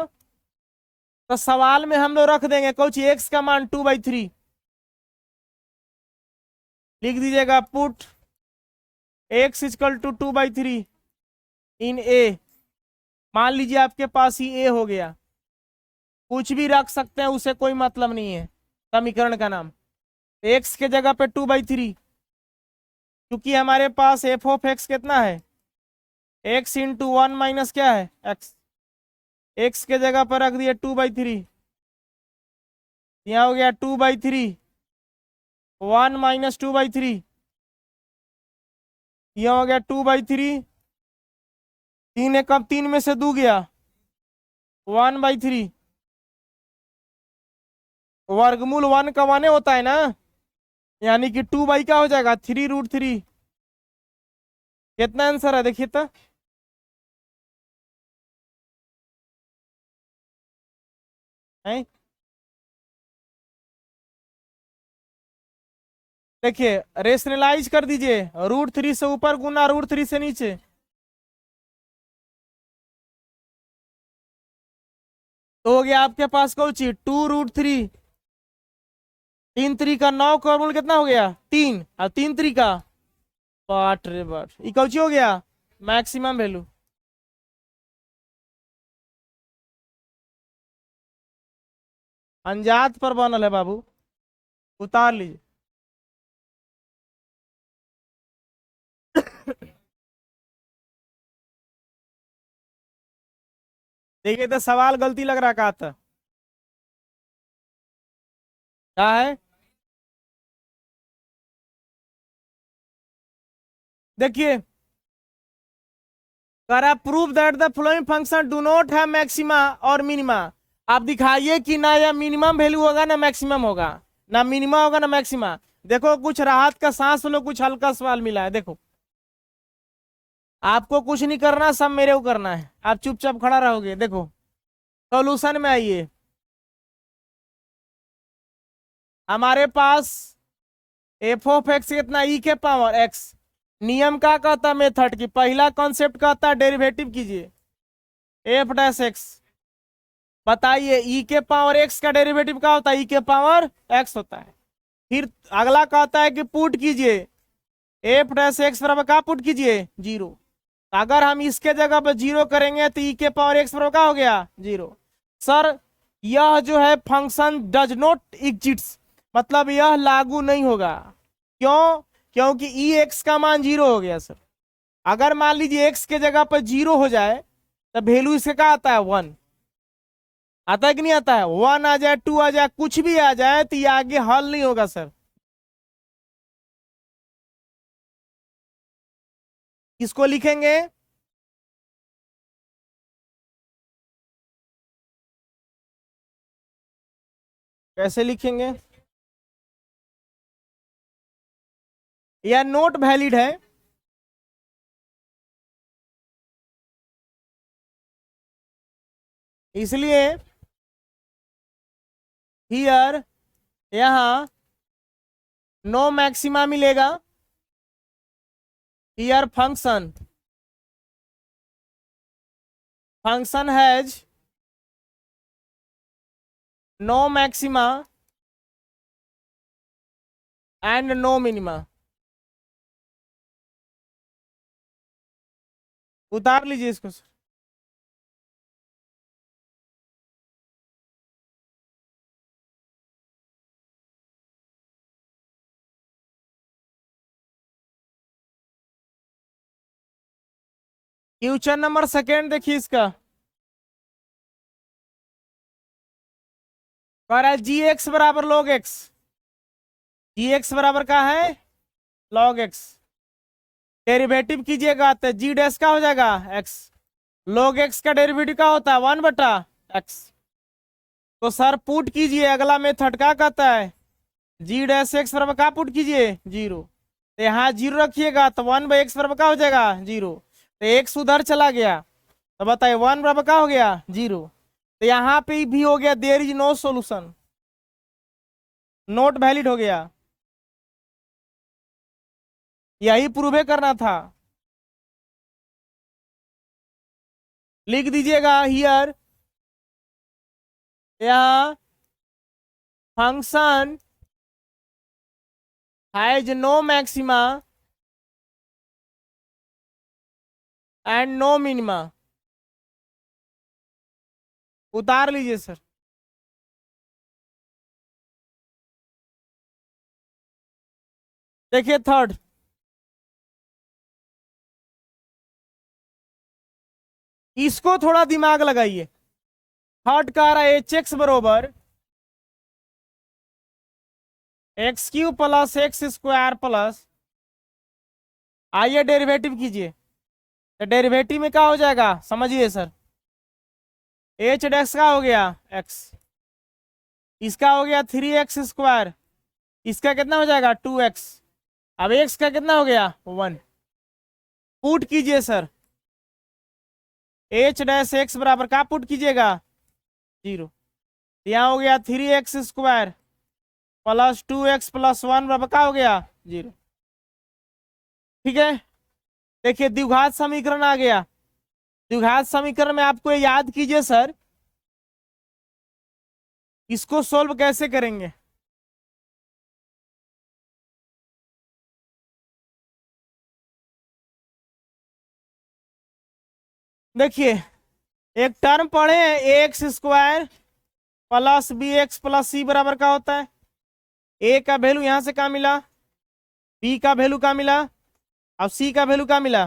तो सवाल में हम लोग रख देंगे कुछ x का मान 2/3 लिख दीजिएगा, पुट x = 2/3 इन a। मान लीजिए आपके पास ही a हो गया, कुछ भी रख सकते हैं, उसे कोई मतलब नहीं है समीकरण का नाम। x के जगह पे 2/3, क्योंकि हमारे पास f(x) कितना है x × 1 - क्या है x, x के जगह पर रख दिए 2/3, यहाँ हो गया 2/3 1 - 2/3, यहाँ हो गया 2/3, 3 एकम 3 में से 2 गया 1/3, वर्गमूल 1 का 1 होता है ना, यानी कि 2 क्या हो जाएगा 3√3। कितना आंसर है देखिए तो, है देखिए रेशनलाइज कर दीजिए, √3 से ऊपर गुना √3 से नीचे, तो हो गया आपके पास कौन सी 2√3, 3 × 3 = 9 का वर्गमूल कितना हो गया 3, और 3 × 3 = 8 रे 8, ये कौन सी हो गया मैक्सिमम वैल्यू। अनजात पर बनल है बाबू, उतार लीजिए। देखिए तो सवाल गलती लग रहा का था, क्या है देखिए, कर आप prove that the following function do not have maxima और मिनिमा। आप दिखाइए कि ना या मिनिमम वैल्यू होगा ना मैक्सिमम होगा, ना मिनिमा होगा ना मैक्सिमा। देखो कुछ राहत का सांस लो, कुछ हल्का सवाल मिला है। देखो आपको कुछ नहीं करना, सब मेरे को करना है, आप चुपचाप खड़ा रहोगे। देखो सॉल्यूशन में आइए, हमारे पास f(x) कितना e के पावर x, नियम क्या कहता मेथड की, पहला कॉन्सेप्ट कहता डेरिवेटिव कीजिए f'(x) बताइए ई के पावर एक्स का डेरिवेटिव क्या होता है? ई के पावर एक्स होता है। फिर अगला कहता है कि पुट कीजिए एफ डैश एक्स बराबर क्या पुट कीजिए? 0। अगर हम इसके जगह पर 0 करेंगे तो ई के पावर एक्स बराबर क्या हो गया? 0। सर यह जो है फंक्शन डज नॉट एग्जिस्ट, मतलब यह लागू नहीं होगा। क्यों? क्योंकि ई एक्स का मान 0 हो गया सर। अगर मान लीजिए एक्स के जगह पर 0 हो जाए तो वैल्यू इसके क्या आता है? 1 आता है कि नहीं आता है? 1 आ जाए, 2 आ जाए, कुछ भी आ जाए तो ये आगे हल नहीं होगा सर। किसको लिखेंगे? कैसे लिखेंगे? यह नोट वैलिड है। इसलिए हियर यहां नो मैक्सिमा मिलेगा। Here function has no maxima and no minima. उतार लीजिए इसको सर। क्वेश्चन नंबर सेकेंड देखिए इसका। कह रहा है जी एक्स बराबर लॉग एक्स। जी एक्स बराबर क्या है? Log x. डेरिवेटिव कीजिएगा तो जी डैश का हो जाएगा एक्स। लॉग एक्स का डेरिवेटिव क्या होता है? 1/x। तो सर पुट कीजिए, अगला मेथड क्या कहता है? जी डैश एक्स बराबर क्या पुट कीजिए? 0। तो यहाँ 0 रखिएगा तो 1/x बराबर क्या हो जाएगा? 0। तो एक्स उधर चला गया तो बताइए 1 बराबर क्या हो गया? 0। तो यहाँ पे भी हो गया there is no solution, not valid हो गया। यही प्रूव करना था। लिख दीजिएगा हियर यहाँ function has no maxima and no minima. उतार लीजिए सर। देखिए थर्ड, इसको थोड़ा दिमाग लगाइए। थर्ड कह रहा है एच एक्स बरोबर x³ प्लस x² प्लस, आइए डेरिवेटिव कीजिए। तो डेरिवेटिव में क्या हो जाएगा समझिए सर। एच डैश का हो गया x, इसका हो गया 3x², इसका कितना हो जाएगा 2x। अब x का कितना हो गया 1। पुट कीजिए सर, एच डैश एक्स बराबर क्या पुट कीजिएगा? 0। यहाँ हो गया 3x² प्लस 2x प्लस 1 बराबर क्या हो गया? 0। ठीक है। देखिए द्विघात समीकरण आ गया। द्विघात समीकरण में आपको ये याद कीजिए सर, इसको सोल्व कैसे करेंगे। देखिए एक टर्म पढ़े हैं ax² plus bx plus c बराबर का होता है। a का वैल्यू यहां से क्या मिला? b का वैल्यू क्या मिला? अब c का वैल्यू क्या मिला?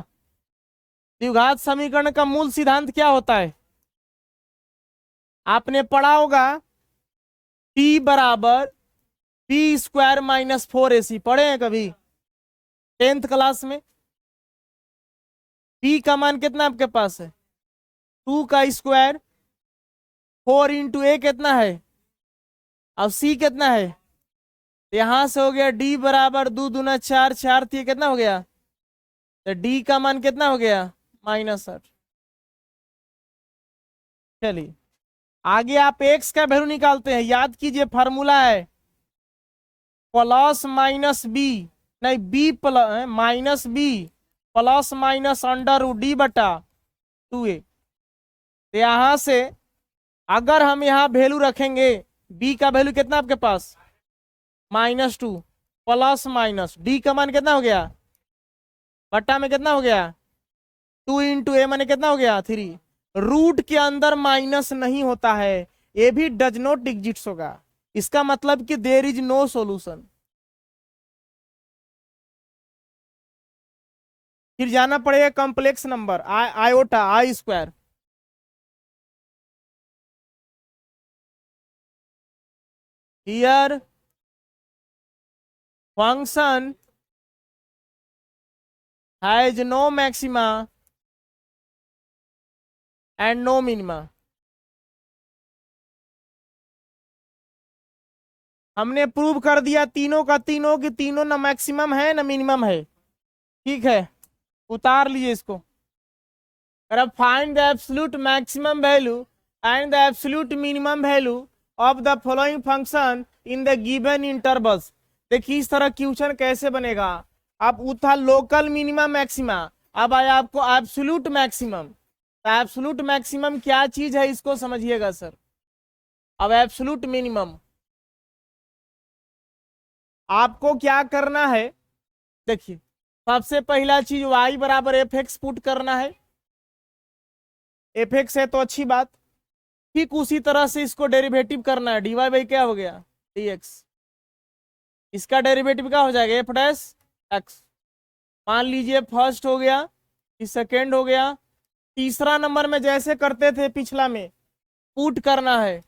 द्विघात समीकरण का मूल सिद्धांत क्या होता है? आपने पढ़ा होगा t बराबर b² माइनस 4ac, पढ़े हैं कभी 10th क्लास में? p का मान कितना आपके पास है? 2 का स्क्वायर, 4 इंटू ए कितना है? अब c कितना है? यहां से हो गया d बराबर 2 दूना 4, 4 थी कितना हो गया? तो d का मान कितना हो गया? -8। चलिए आगे आप x का वैल्यू निकालते हैं। याद कीजिए फार्मूला है प्लस माइनस बी, नहीं B plus minus B plus minus under D बटा 2a। तो यहां से अगर हम यहाँ वैल्यू रखेंगे, बी का वैल्यू कितना आपके पास, -2 प्लस माइनस डी का मान कितना हो गया, बट्टा में कितना हो गया 2 इंटू ए माने कितना हो गया 3। रूट के अंदर माइनस नहीं होता है, ये भी डज नॉट एग्जिस्ट होगा। इसका मतलब कि देर इज नो सॉल्यूशन। फिर जाना पड़ेगा complex number iota I square. Here function has no maxima and no minima. हमने प्रूव कर दिया तीनों का तीनों कि तीनों ना मैक्सिमम है ना मिनिमम है। ठीक है, उतार लीजिए इसको। Find the absolute maximum value and the absolute minimum value of the following function in the given intervals. देखिए इस तरह क्वेश्चन कैसे बनेगा। अब था लोकल मिनिमम मैक्सिमा, अब आया आपको एब्सोल्यूट मैक्सिमम। तो एब्सोल्यूट मैक्सिमम क्या चीज है इसको समझिएगा सर। अब एब्सोल्यूट मिनिमम आपको क्या करना है, देखिए सबसे पहला चीज y बराबर एफ एक्स पुट करना है। एफ एक्स है तो अच्छी बात, ठीक उसी तरह से इसको डेरिवेटिव करना है। dy बाई क्या हो गया dx, इसका डेरिवेटिव क्या हो जाएगा एफ डैश एक्स। मान लीजिए फर्स्ट हो गया, सेकेंड हो गया, तीसरा नंबर में जैसे करते थे पिछला में पुट करना है,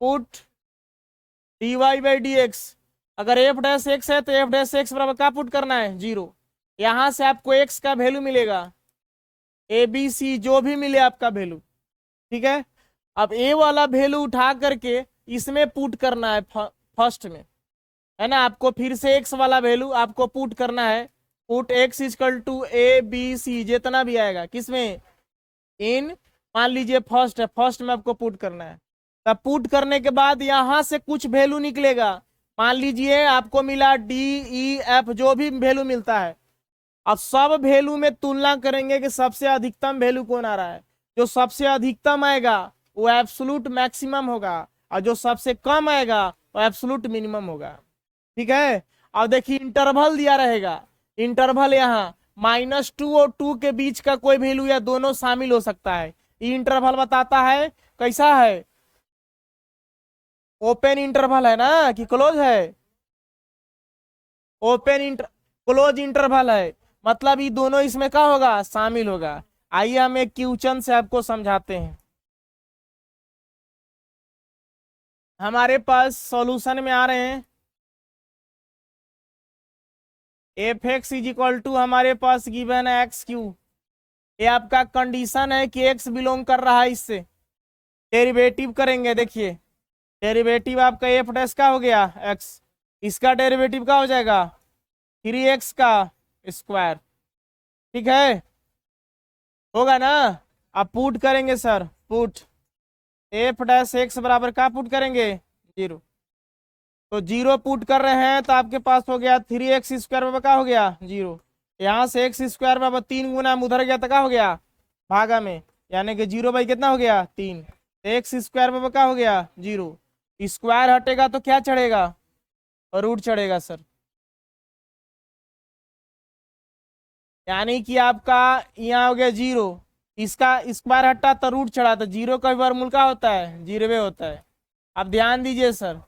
put dy by D x. अगर एफ डैश एक्स है तो एफ डैश एक्स बराबर क्या पुट करना है 0। यहां से आपको एक्स का वैल्यू मिलेगा ए बी सी जो भी मिले आपका वैल्यू। ठीक है, अब ए वाला वैल्यू उठा करके इसमें पुट करना है फर्स्ट में, है ना। आपको फिर से एक्स वाला वैल्यू आपको पुट करना है, put x equal to A B C जितना भी आएगा किसमें इन, मान लीजिए फर्स्ट है, फर्स्ट में आपको पुट करना है। तब पुट करने के बाद यहां से कुछ वैल्यू निकलेगा, मान लीजिए आपको मिला डी ई एफ जो भी वैल्यू मिलता है। अब सब वैल्यू में तुलना करेंगे कि सबसे अधिकतम वैल्यू कौन आ रहा है। जो सबसे अधिकतम आएगा वो एब्सोल्यूट मैक्सिमम होगा, और जो सबसे कम आएगा वो एब्सोल्यूट मिनिमम होगा। ठीक है, अब देखिए इंटरवल दिया रहेगा, इंटरवल यहाँ -2 और 2 के बीच का कोई वैल्यू या दोनों शामिल हो सकता है। ये इंटरवल बताता है कैसा है, ओपन इंटरवल है ना कि क्लोज है, ओपन इंटर क्लोज इंटरवल है, मतलब ये दोनों इसमें क्या होगा शामिल होगा। आइए हम एक क्वेश्चन से आपको समझाते हैं। हमारे पास सॉल्यूशन में आ रहे हैं f x is equal to हमारे पास गिवन है एक्स क्यू। ये आपका कंडीशन है कि एक्स बिलोंग कर रहा है इससे। डेरिवेटिव करेंगे, देखिए डेरिवेटिव आपका एफ डैश का हो गया एक्स, इसका डेरिवेटिव का हो जाएगा 3x का स्क्वायर। ठीक है, होगा ना। अब पुट करेंगे sir, put f dash x बराबर का पुट करेंगे 0। तो 0 पुट कर रहे हैं तो आपके पास हो गया 3x स्क्वायर बराबर का हो गया 0। यहाँ से एक्स स्क्वायर बराबर 3 गुना उधर गया तो क्या हो गया भागा में, यानी कि 0 बाई कितना हो गया 3। एक्स स्क्वायर बराबर का हो गया 0, स्क्वायर हटेगा तो क्या चढ़ेगा रूट चढ़ेगा सर। यानी कि आपका यहाँ हो गया 0, इसका स्क्वायर हटा तो रूट चढ़ा, तो 0 का वर्गमूल का होता है 0 होता है। अब ध्यान दीजिए सर,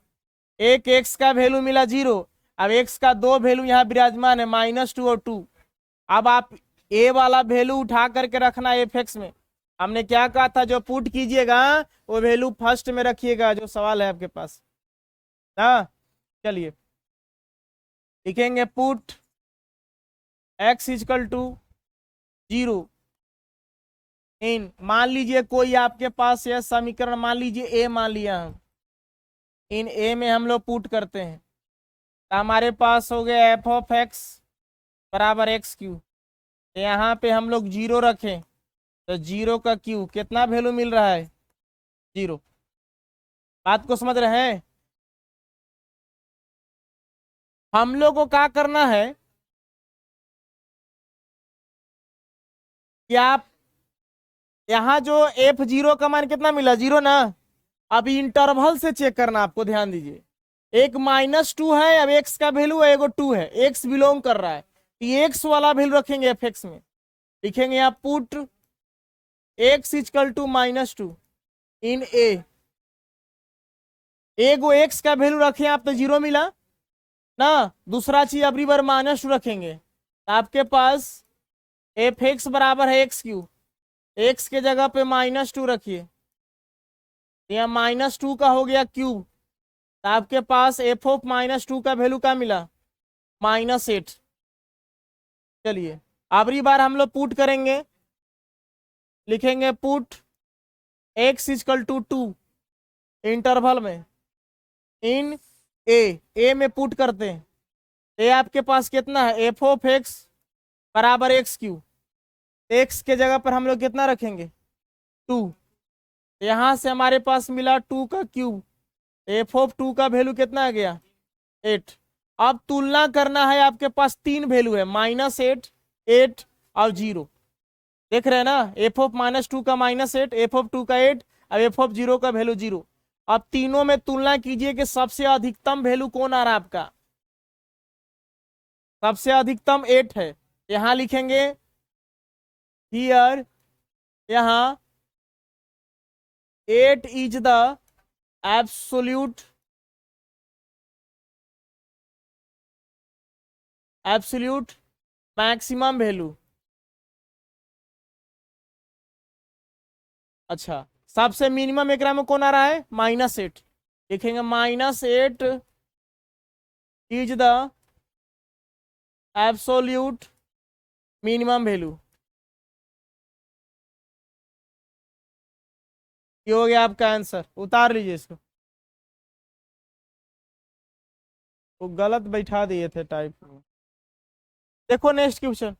एक एक्स का वैल्यू मिला 0, अब एक्स का दो वैल्यू यहाँ विराजमान है -2 और 2। अब आप ए वाला वैल्यू उठा करके रखना एफ एक्स में। हमने क्या कहा था, जो पुट कीजिएगा वो वैल्यू फर्स्ट में रखिएगा जो सवाल है आपके पास ना। चलिए लिखेंगे पुट एक्स इजकल टू 0 इन, मान लीजिए कोई आपके पास यह समीकरण मान लीजिए ए मान लिया हम, इन ए में हम लोग पुट करते हैं तो हमारे पास हो गया एफ ऑफ एक्स बराबर एक्स क्यू। यहाँ पे हम लोग 0 रखें तो 0 का क्यू कितना वैल्यू मिल रहा है 0। बात को समझ रहे हैं। हम लोग को क्या करना है कि आप यहाँ जो F0 का मान कितना मिला, 0 ना। अब इंटरवल से चेक करना, आपको ध्यान दीजिए। एक -2 है, अब x का वैल्यू है, एगो 2 है, x बिलोंग कर रहा है, तो x वाला वैल्यू रखेंगे fx में। लिखेंगे यहाँ put x equal to -2 in a। एगो x का वैल्यू रखे आप तो 0 मिला ना। दूसरा चीज अबरी बार -2 रखेंगे तो आपके पास fx बराबर है x3। x के जगह पे -2 रखिए, यहाँ -2 का हो गया क्यूब, तो आपके पास f ऑफ -2 का वैल्यू क्या मिला, -8। चलिए अबरी बार हम लोग पुट करेंगे, लिखेंगे put x equal to 2 interval में इन ए में पुट करते हैं। ए आपके पास कितना है, f ऑफ x बराबर x3। x के जगह पर हम लोग कितना रखेंगे, 2। यहां से हमारे पास मिला 2 का क्यूब, f ऑफ 2 का वैल्यू कितना आ गया, 8। अब तुलना करना है, आपके पास 3 वैल्यू है, -8, 8 और 0। देख रहे हैं ना, f ऑफ -2 का -8, f ऑफ 2 का 8 और f ऑफ 0 का वैल्यू 0। अब तीनों में तुलना कीजिए कि सबसे अधिकतम वैल्यू कौन आ रहा है आपका। सबसे अधिकतम 8 है, यहां लिखेंगे हियर, यहां 8 is the absolute maximum value. अच्छा, सबसे मिनिमम एकरा में कौन आ रहा है, -8। लिखेंगे -8 is the absolute minimum value. ये हो गया आपका आंसर, उतार लीजिए इसको। वो गलत बैठा दिए थे टाइप में। देखो नेक्स्ट क्वेश्चन,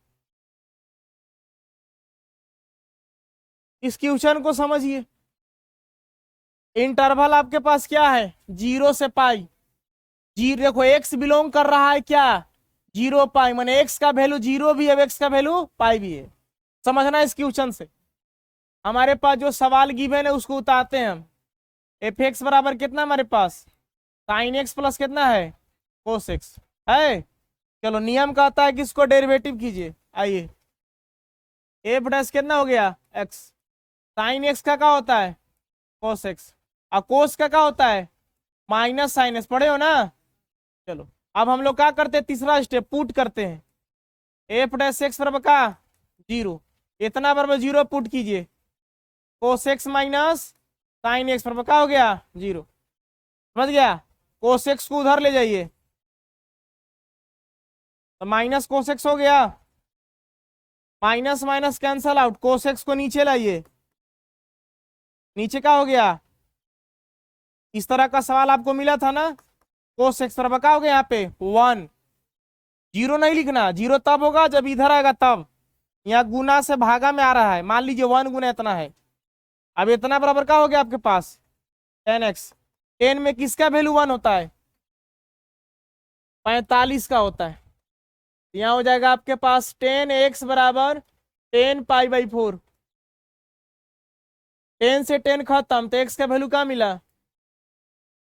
इस क्वेश्चन को समझिए। इंटरवल आपके पास क्या है, 0 से पाई। जी देखो x बिलोंग कर रहा है क्या, 0 पाई, माने x का वैल्यू 0 भी है, x का वैल्यू पाई भी है। समझना इस क्वेश्चन से। हमारे पास जो सवाल गिवन है उसको उतारते हैं हम। एफ एक्स बराबर कितना हमारे पास, साइन एक्स प्लस कितना है, कोस एक्स है। चलो नियम कहता है कि इसको डेरिवेटिव कीजिए। आइए, एफ डैश कितना हो गया, एक्स। साइन एक्स का क्या होता है, कोस एक्स, और कोस का क्या होता है, माइनस साइन एक्स। पढ़े हो ना। चलो अब हम लोग क्या करते हैं, तीसरा स्टेप पुट करते हैं। एफ डैश एक्स बराबर का 0, इतना बराबर 0 पुट कीजिए, cos x minus sine x बराबर क्या हो गया, 0। समझ गया, कोस एक्स को उधर ले जाइए तो माइनस कोस एक्स हो गया, minus minus cancel out, cos x को नीचे लाइए, नीचे क्या हो गया। इस तरह का सवाल आपको मिला था ना, कोस एक्स बराबर क्या हो गया, यहाँ पे 1। 0 नहीं लिखना, 0 तब होगा जब इधर आएगा तब। यहाँ गुना से भागा में आ रहा है, मान लीजिए 1 गुना इतना है। अब इतना बराबर क्या हो गया आपके पास, 10x। 10 में किसका वैल्यू 1 होता है, 45 का होता है। यहाँ हो जाएगा आपके पास 10x बराबर 10π/4। 10 से 10 खत्म, तो x का वैल्यू क्या मिला,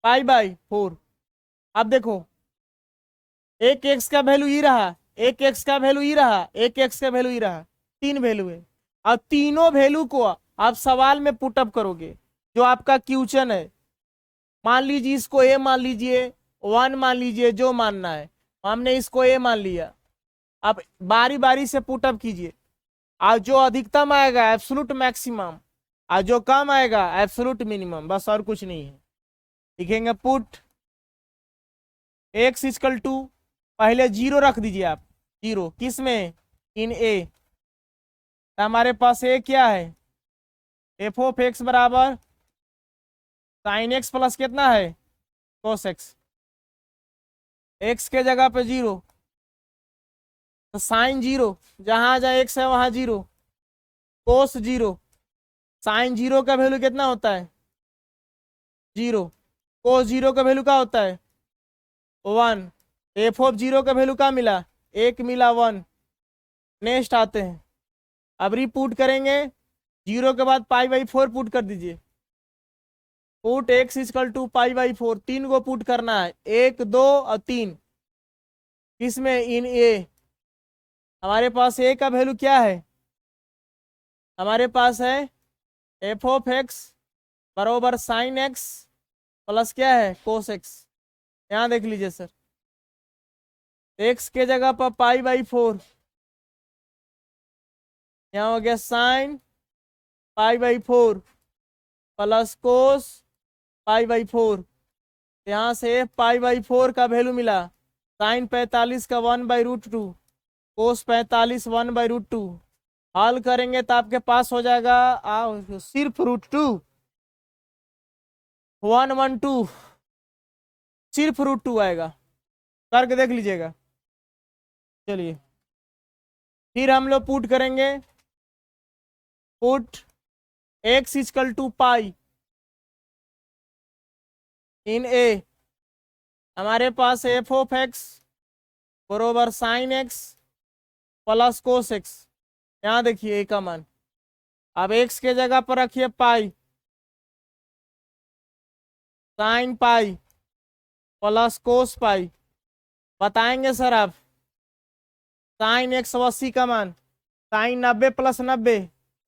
π/4। अब देखो, एक x का वैल्यू ही रहा, एक x का वैल्यू ही रहा, एक x का वैल्यू ही रहा, 3 वैल्यू है। अब तीनों वैल्यू को आप सवाल में पुटअप करोगे, जो आपका क्वेश्चन है। मान लीजिए इसको a मान लीजिए, 1 मान लीजिए, जो मानना है। हमने इसको a मान लिया। अब बारी बारी से पुटअप कीजिए, और जो अधिकतम आएगा एब्सोल्यूट मैक्सिमम, और जो कम आएगा एब्सोल्यूट मिनिमम, बस और कुछ नहीं है। लिखेंगे पुट x इक्वल टू, पहले 0 रख दीजिए आप, 0 किस में, इन a। हमारे पास a क्या है, एफ ऑफ एक्स बराबर साइन एक्स प्लस कितना है, कोस एक्स। एक्स के जगह पे 0, तो साइन 0, जहां जहां एक्स है वहां 0, कोस 0। साइन 0 का वैल्यू कितना होता है, 0। कोस 0 का वैल्यू क्या होता है, 1। एफ ऑफ 0 का वैल्यू क्या मिला, 1 मिला, 1। नेक्स्ट आते हैं, अब रिपूट करेंगे। जीरो के बाद पाई बाई 4 पुट कर दीजिए। Put x equal to pi by 4, तीन को पुट करना है, 1 2 और 3। किसमें? इन ए। हमारे पास ए का वैल्यू क्या है? हमारे पास है एफ ऑफ एक्स बराबर साइन एक्स प्लस क्या है? कोस एक्स। यहाँ देख लीजिए सर, एक्स के जगह पर पाई बाई 4, यहाँ हो गया sine pi by 4 plus cos pi by 4। यहाँ से पाई बाई 4 का वैल्यू मिला, साइन 45 का 1/√2, कोस 45 1/√2। हल करेंगे तो आपके पास हो जाएगा सिर्फ √2 112, सिर्फ √2 आएगा। करके देख लीजिएगा। चलिए फिर हम लोग पुट करेंगे, put x equal to pi in a. हमारे पास एफ ऑफ एक्स बरोबर sign x plus cos x. यहाँ देखिए ए का मान, अब x के जगह पर रखिए पाई, साइन पाई प्लस कोस पाई। बताएंगे सर आप, साइन 180 का मान, साइन 90 प्लस 90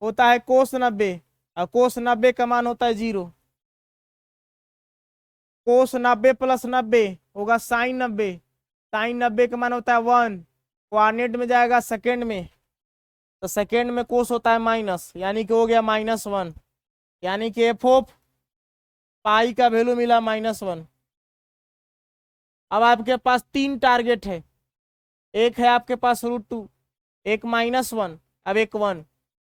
होता है कोस 90, और कोस 90 का मान होता है 0। कोस 90 प्लस 90 होगा साइन 90, साइन 90 का मान होता है 1, कोऑर्डिनेट में जाएगा सेकेंड में, तो सेकेंड में कोस होता है माइनस, यानी कि हो गया -1, यानी कि एफ ऑफ पाई का वैल्यू मिला -1। अब आपके पास तीन टारगेट है, एक है आपके पास √2, एक -1, अब एक 1।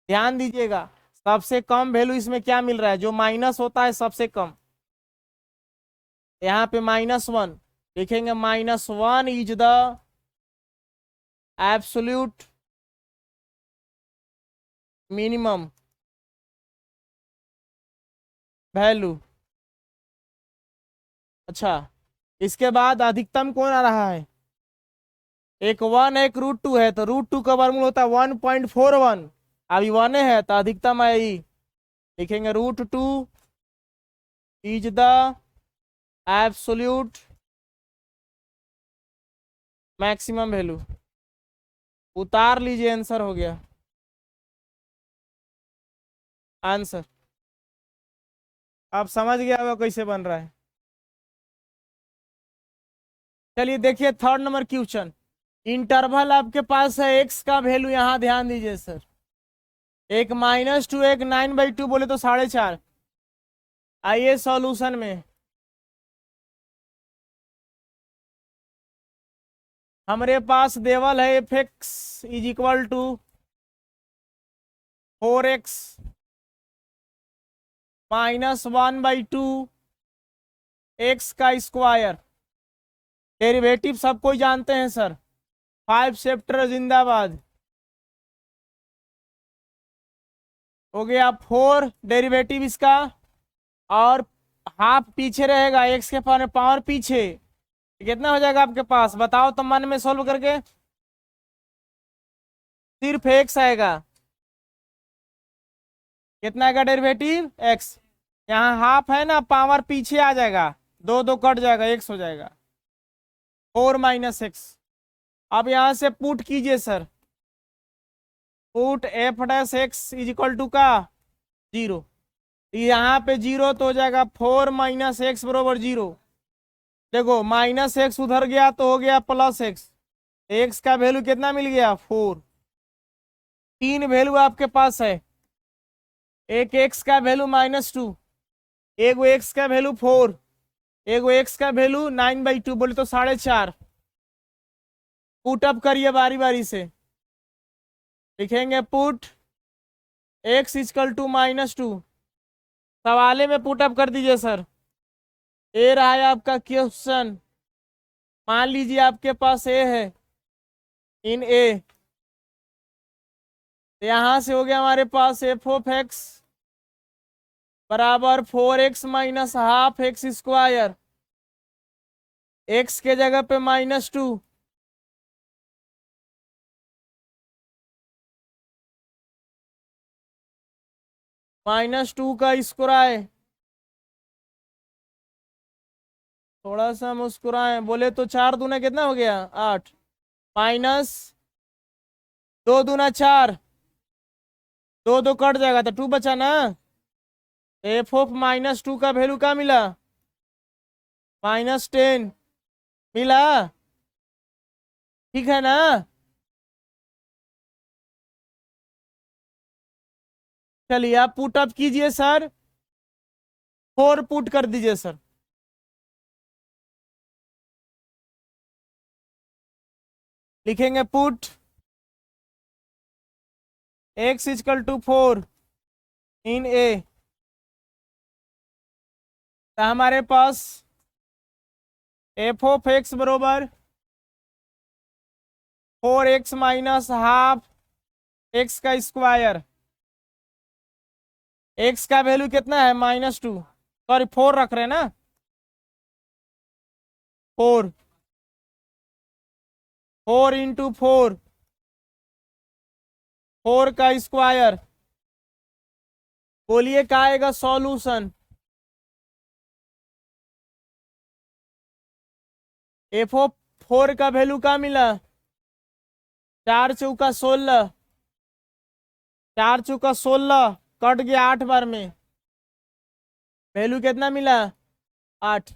ध्यान दीजिएगा, सबसे कम वैल्यू इसमें क्या मिल रहा है? जो माइनस होता है सबसे कम। यहाँ पे -1 लिखेंगे, -1 is the absolute minimum value. अच्छा, इसके बाद अधिकतम कौन आ रहा है? एक 1 एक √2 है, तो √2 का वर्गमूल होता है 1.41, अभी 1 है तो अधिकतम है ई। लिखेंगे √2 is the absolute maximum value. उतार लीजिए, आंसर हो गया। आंसर आप समझ गया होगा कैसे बन रहा है। चलिए देखिए थर्ड नंबर क्वेश्चन। इंटरवल आपके पास है, एक्स का वैल्यू यहाँ ध्यान दीजिए सर, एक -2 एक 9/2 बोले तो 4.5। आइए सॉल्यूशन में, हमारे पास देवल है f x is equal to 4x -1/2 x का स्क्वायर। डेरिवेटिव सब कोई जानते हैं सर, 5 चैप्टर जिंदाबाद। हो गया 4 डेरिवेटिव इसका, और हाफ पीछे रहेगा, एक्स के पावर पीछे। कितना हो जाएगा आपके पास? बताओ तो मन में सोल्व करके। सिर्फ एक्स आएगा। कितना का डेरिवेटिव? एक्स। यहाँ हाफ है ना, पावर पीछे आ जाएगा, 2 2 कट जाएगा, एक्स हो जाएगा 4 - एक्स। अब यहाँ से पुट कीजिए sir, put f dash x is equal to का 0। यहाँ पे 0 तो हो जाएगा 4 - एक्स बरोबर 0। देखो -x उधर गया तो हो गया +x, एक्स का वैल्यू कितना मिल गया? 4। तीन वैल्यू आपके पास है, एक एक्स का वैल्यू -2, एक एक्स का वैल्यू 4, एक एक्स का वैल्यू 9/2 बोले तो 4.5। पुट अप करिए बारी बारी से। लिखेंगे पुट x इक्वल टू -2, सवाले में पुट अप कर दीजिए सर। ए रहा है आपका क्वेश्चन, मान लीजिए आपके पास ए है, इन ए यहां से हो गया हमारे पास एफ ऑफ एक्स बराबर 4x -half x square, x के जगह पे -2, -2 का स्क्वायर। थोड़ा सा मुस्कुराए, बोले तो 4 दूना कितना हो गया 8, -2 दूना 4, 2 2 कट जाएगा तो 2 बचा ना। एफ ऑफ -2 का वैल्यू क्या मिला, -10 मिला, ठीक है ना। चलिए आप पुट अप कीजिए सर, 4 पुट कर दीजिए सर। लिखेंगे पुट x = 4 इन ए, तो हमारे पास एफ ऑफ एक्स बरोबर 4x -हाफ एक्स का स्क्वायर। एक्स का वैल्यू कितना है -2, सॉरी 4 रख रहे हैं ना, 4, 4 × 4, 4 का स्क्वायर। बोलिए क्या आएगा सॉल्यूशन। एफ ऑफ 4 का वैल्यू क्या मिला, 4 चौका 16, 4 चौका 16 कट गया 8 बार में, वैल्यू कितना मिला 8।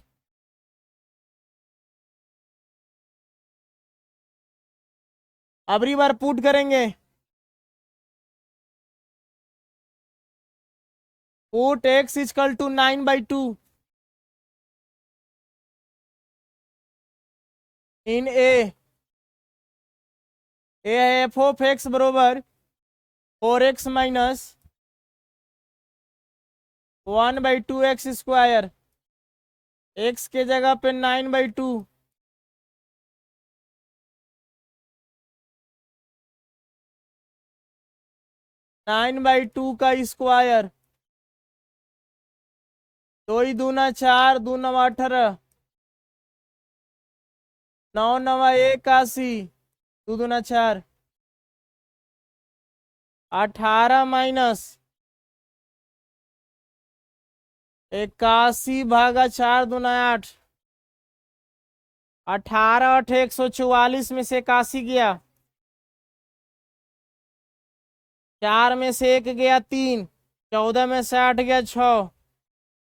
अबरी बार पुट करेंगे, put x = 9/2 in A, F of x बरोबर 4x - 1/2 एक्स स्क्वायर, एक्स के जगह पे 9/2, का स्क्वायर, 2 दूना 4, 2 9 18, 9 9 81, 2 दूना 4, 18 -81 भागा 4 दूना 8, 18 8 144 में से 81 गया, 4 में से 1 गया 3, 14 में से 8 गया 6,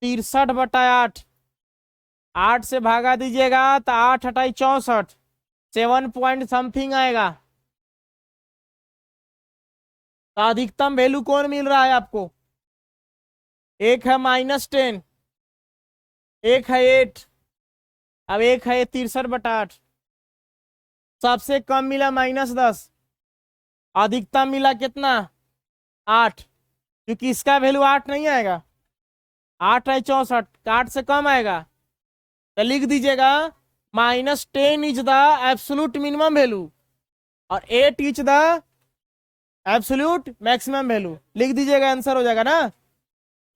63/8, 8 से भागा दीजिएगा तो 8 8 64, 7 पॉइंट समथिंग आएगा। तो अधिकतम वैल्यू कौन मिल रहा है आपको, एक है -10, एक है 8, अब एक है 63/8, सबसे कम मिला -10, अधिकतम मिला कितना 8, क्योंकि इसका वैल्यू 8 नहीं आएगा, 8 है 64, 8 से कम आएगा, तो लिख दीजिएगा -10 is the absolute minimum value और 8 is the absolute maximum value. लिख दीजिएगा, आंसर हो जाएगा ना,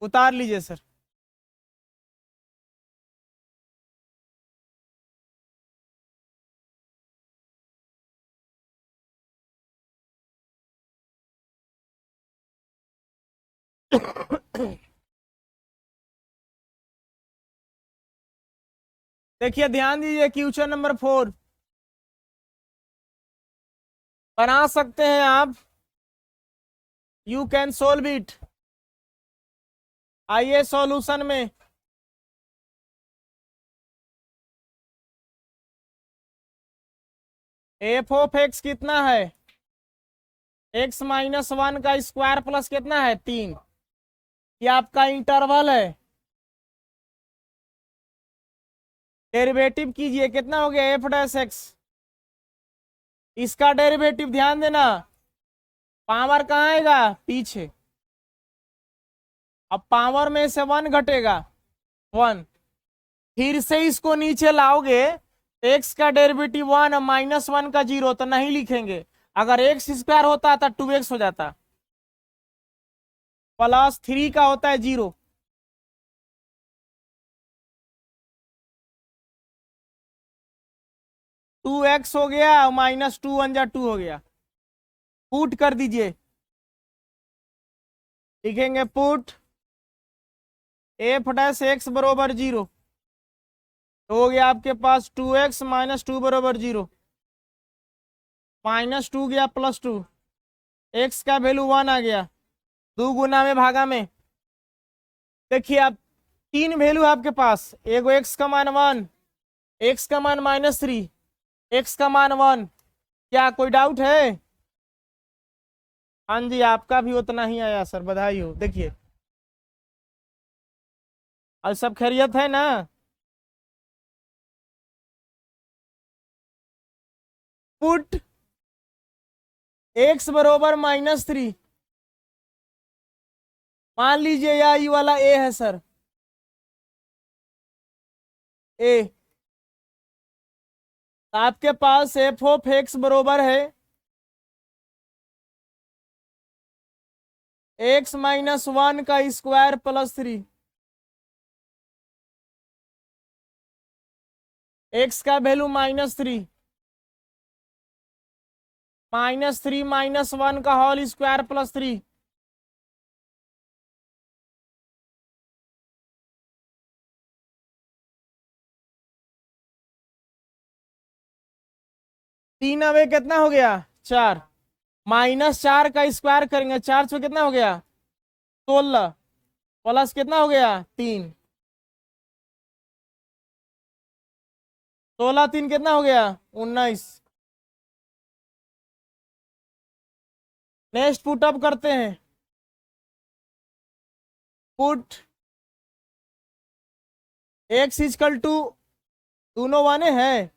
उतार लीजिए सर। देखिए ध्यान दीजिए, क्वेश्चन नंबर 4 बना सकते हैं आप, यू कैन सोल्व इट। आइए सॉल्यूशन में, एफ ऑफ एक्स कितना है, x -1 का स्क्वायर प्लस कितना है 3, ये आपका इंटरवल है। डेरिवेटिव कीजिए, कितना हो गया f'(x), इसका डेरिवेटिव ध्यान देना, पावर कहाँ आएगा पीछे, अब पावर में से 1 घटेगा 1, फिर से इसको नीचे लाओगे, x का डेरिवेटिव 1 और -1 का 0, तो नहीं लिखेंगे, अगर x² होता तो 2x हो जाता, +3 का होता है 0, (2x) हो गया, -2 1 जा 2 हो गया, पुट कर दीजिए, लिखेंगे पुट एफ डैश एक्स बरोबर 0, तो हो गया आपके पास 2x माइनस 2 बरोबर 0, -2 गया +2, x का वैल्यू 1 आ गया, 2 गुना में भागा में। देखिए आप 3 वैल्यू आपके पास, एगो x का मान 1, x का मान -3, x का मान 1। क्या कोई डाउट है? हाँ जी, आपका भी उतना ही आया सर, बधाई हो। देखिए और सब खैरियत है ना? पुट x बरोबर -3, मान लीजिए ये वाला a है सर, a, आपके पास एफ ऑफ एक्स बरोबर है x -1 का स्क्वायर +3, x का वैल्यू -3, -3 -1 का होल स्क्वायर +3, तीन अवे कितना हो गया? 4, -4 का स्क्वायर करेंगे, 4 से कितना हो गया? 16, प्लस कितना हो गया? 3, 16 3 कितना हो गया? 19। नेक्स्ट पुट अप करते हैं, पुट एक्स इजकल टू, दोनों वाने हैं,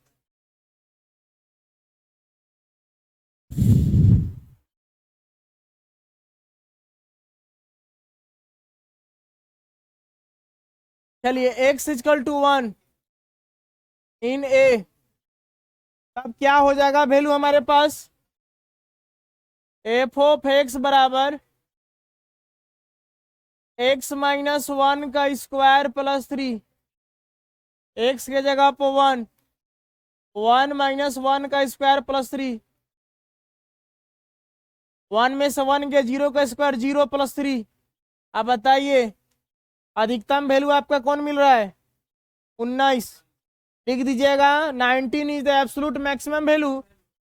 चलिए एक्स इजकल टू 1 इन ए, तब क्या हो जाएगा वैल्यू हमारे पास? एफ ऑफ एक्स बराबर x-1 का स्क्वायर +3, एक्स के जगह पर 1, 1 -1 का स्क्वायर +3, 1 में से 1 के 0 का स्क्वायर 0 +3। अब बताइए अधिकतम वैल्यू आपका कौन मिल रहा है? 19। लिख दीजिएगा 19 is the absolute maximum value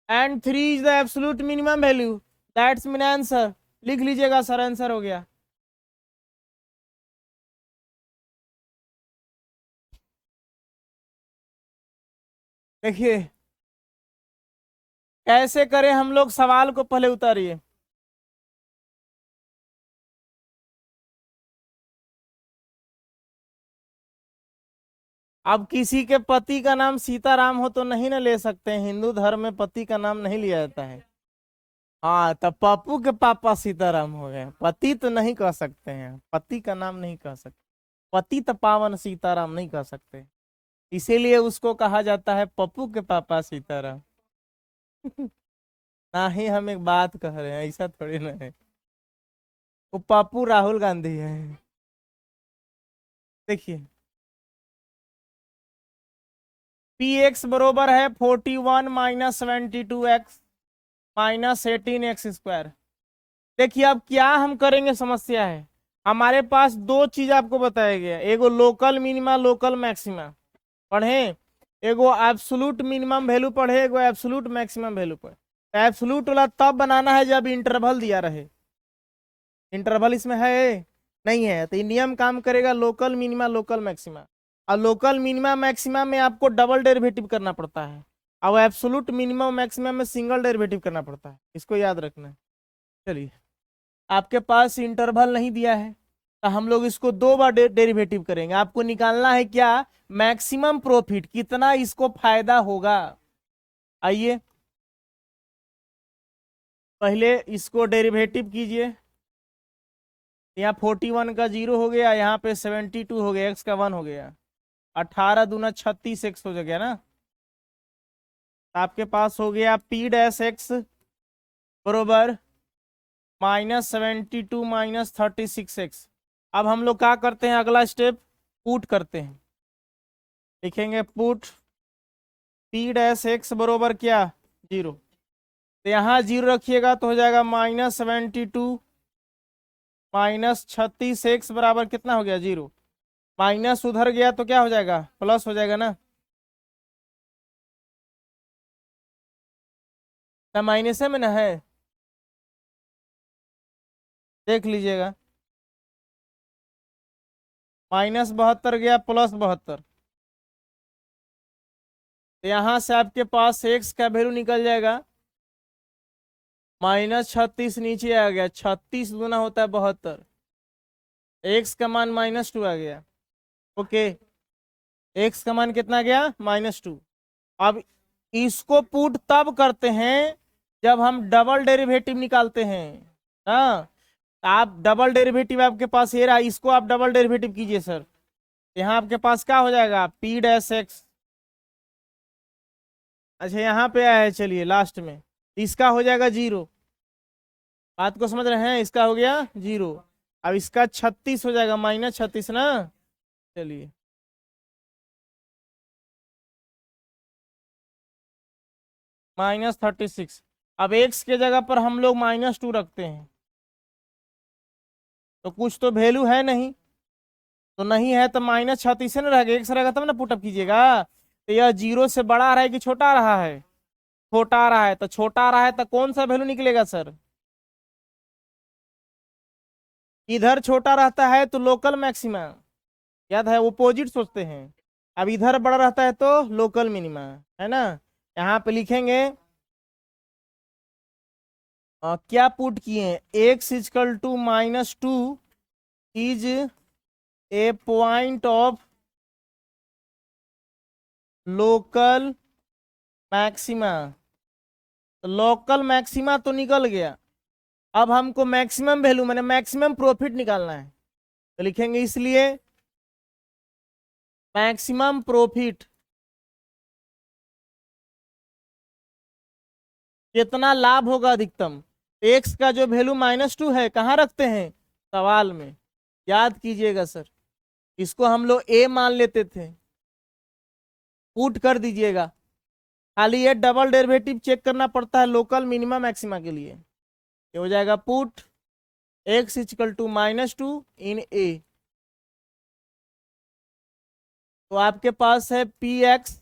and 3 is the absolute minimum value, that's mean answer. लिख लीजिएगा सर, आंसर हो गया। देखिए कैसे करें हम लोग, सवाल को पहले उतारिए। अब किसी के पति का नाम सीताराम हो तो नहीं ना ले सकते हैं, हिंदू धर्म में पति का नाम नहीं लिया जाता है। हाँ, तब पप्पू के पापा सीताराम हो गए, पति तो नहीं कह सकते हैं, पति का नाम नहीं कह सकते, पति तो पावन सीताराम नहीं कह सकते, इसीलिए उसको कहा जाता है पप्पू के पापा सीताराम। ना ही हम एक बात कह रहे हैं, ऐसा थोड़ी ना है, वो पप्पू राहुल गांधी है। देखिए पी एक्स बरोबर है 41 -72x -18x²। देखिए अब क्या हम करेंगे, समस्या है हमारे पास दो चीज आपको बताया गया, एगो लोकल मिनिमा लोकल मैक्सिमा पढ़े, एगो एब्सोल्यूट मिनिमम वैल्यू पढ़े, एगो एब्सोल्यूट मैक्सिमम वैल्यू पढ़े। एब्सोल्यूट वाला तब बनाना है जब इंटरवल दिया रहे, इंटरवल इसमें है नहीं है, तो ये नियम काम करेगा लोकल मिनिमा लोकल मैक्सिमा। और लोकल मिनिमा मैक्सिमा में आपको डबल डेरिवेटिव करना पड़ता है, और एब्सोल्यूट मिनिमम मैक्सिमम में सिंगल डेरिवेटिव करना पड़ता है, इसको याद रखना है। चलिए आपके पास इंटरवल नहीं दिया है तो हम लोग इसको दो बार डेरिवेटिव करेंगे। आपको निकालना है क्या? मैक्सिमम प्रॉफिट, कितना इसको फायदा होगा। आइए पहले इसको डेरिवेटिव कीजिए, यहाँ 41 का 0 हो गया, यहाँ पे 72 हो गया, एक्स का 1 हो गया, 18 दूना 36 एक्स हो गया ना। आपके पास हो गया पी डैश एक्स बरोबर -72 -36x। अब हम लोग क्या करते हैं, अगला स्टेप पुट करते हैं, लिखेंगे पुट पी डैश एक्स बरोबर क्या? 0, तो यहाँ 0 रखिएगा तो हो जाएगा -72 -36x बराबर कितना हो गया 0। माइनस उधर गया तो क्या हो जाएगा, प्लस हो जाएगा ना। क्या माइनस में ना है, देख लीजिएगा। -72 गया +72, तो यहाँ से आपके पास x का वैल्यू निकल जाएगा। -36 नीचे आ गया, 36 गुना होता है 72, x का मान -2 आ गया। ओके, x का मान कितना गया -2। अब इसको पुट तब करते हैं जब हम डबल डेरिवेटिव निकालते हैं। हाँ, आप डबल डेरिवेटिव आपके पास ये रहा, इसको आप डबल डेरिवेटिव कीजिए सर। यहाँ आपके पास क्या हो जाएगा p-x। अच्छा यहाँ पे आया है, चलिए लास्ट में इसका हो जाएगा 0। बात को समझ रहे हैं, इसका हो गया 0। अब इसका 36 हो जाएगा, -36 ना। चलिए -36। अब x के जगह पर हम लोग -2 रखते हैं, तो कुछ तो वैल्यू है नहीं, तो नहीं है तो -36 ना रहेगा, x रहेगा तब ना पुटअप कीजिएगा। तो यह 0 से बड़ा आ रहा है कि छोटा आ रहा है, छोटा आ रहा है, तो छोटा आ रहा है तो कौन सा वैल्यू निकलेगा सर, इधर छोटा रहता है तो लोकल मैक्सिमा, याद है अपोजिट सोचते हैं। अब इधर बड़ा रहता है तो लोकल मिनिमा, है ना। यहाँ पे लिखेंगे क्या पुट किए, x is equal to -2 is a point of local maxima. Local maxima तो निकल गया, अब हमको मैक्सिमम वैल्यू मैंने मैक्सिमम प्रॉफिट निकालना है, तो लिखेंगे इसलिए मैक्सिमम प्रॉफिट कितना लाभ होगा अधिकतम। एक्स का जो वैल्यू -2 है कहाँ रखते हैं, सवाल में, याद कीजिएगा सर। इसको हम लोग ए मान लेते थे, पुट कर दीजिएगा। खाली ये डबल डेरिवेटिव चेक करना पड़ता है लोकल मिनिमम मैक्सिमा के लिए। ये हो जाएगा put x equal to -2 in A. तो आपके पास है px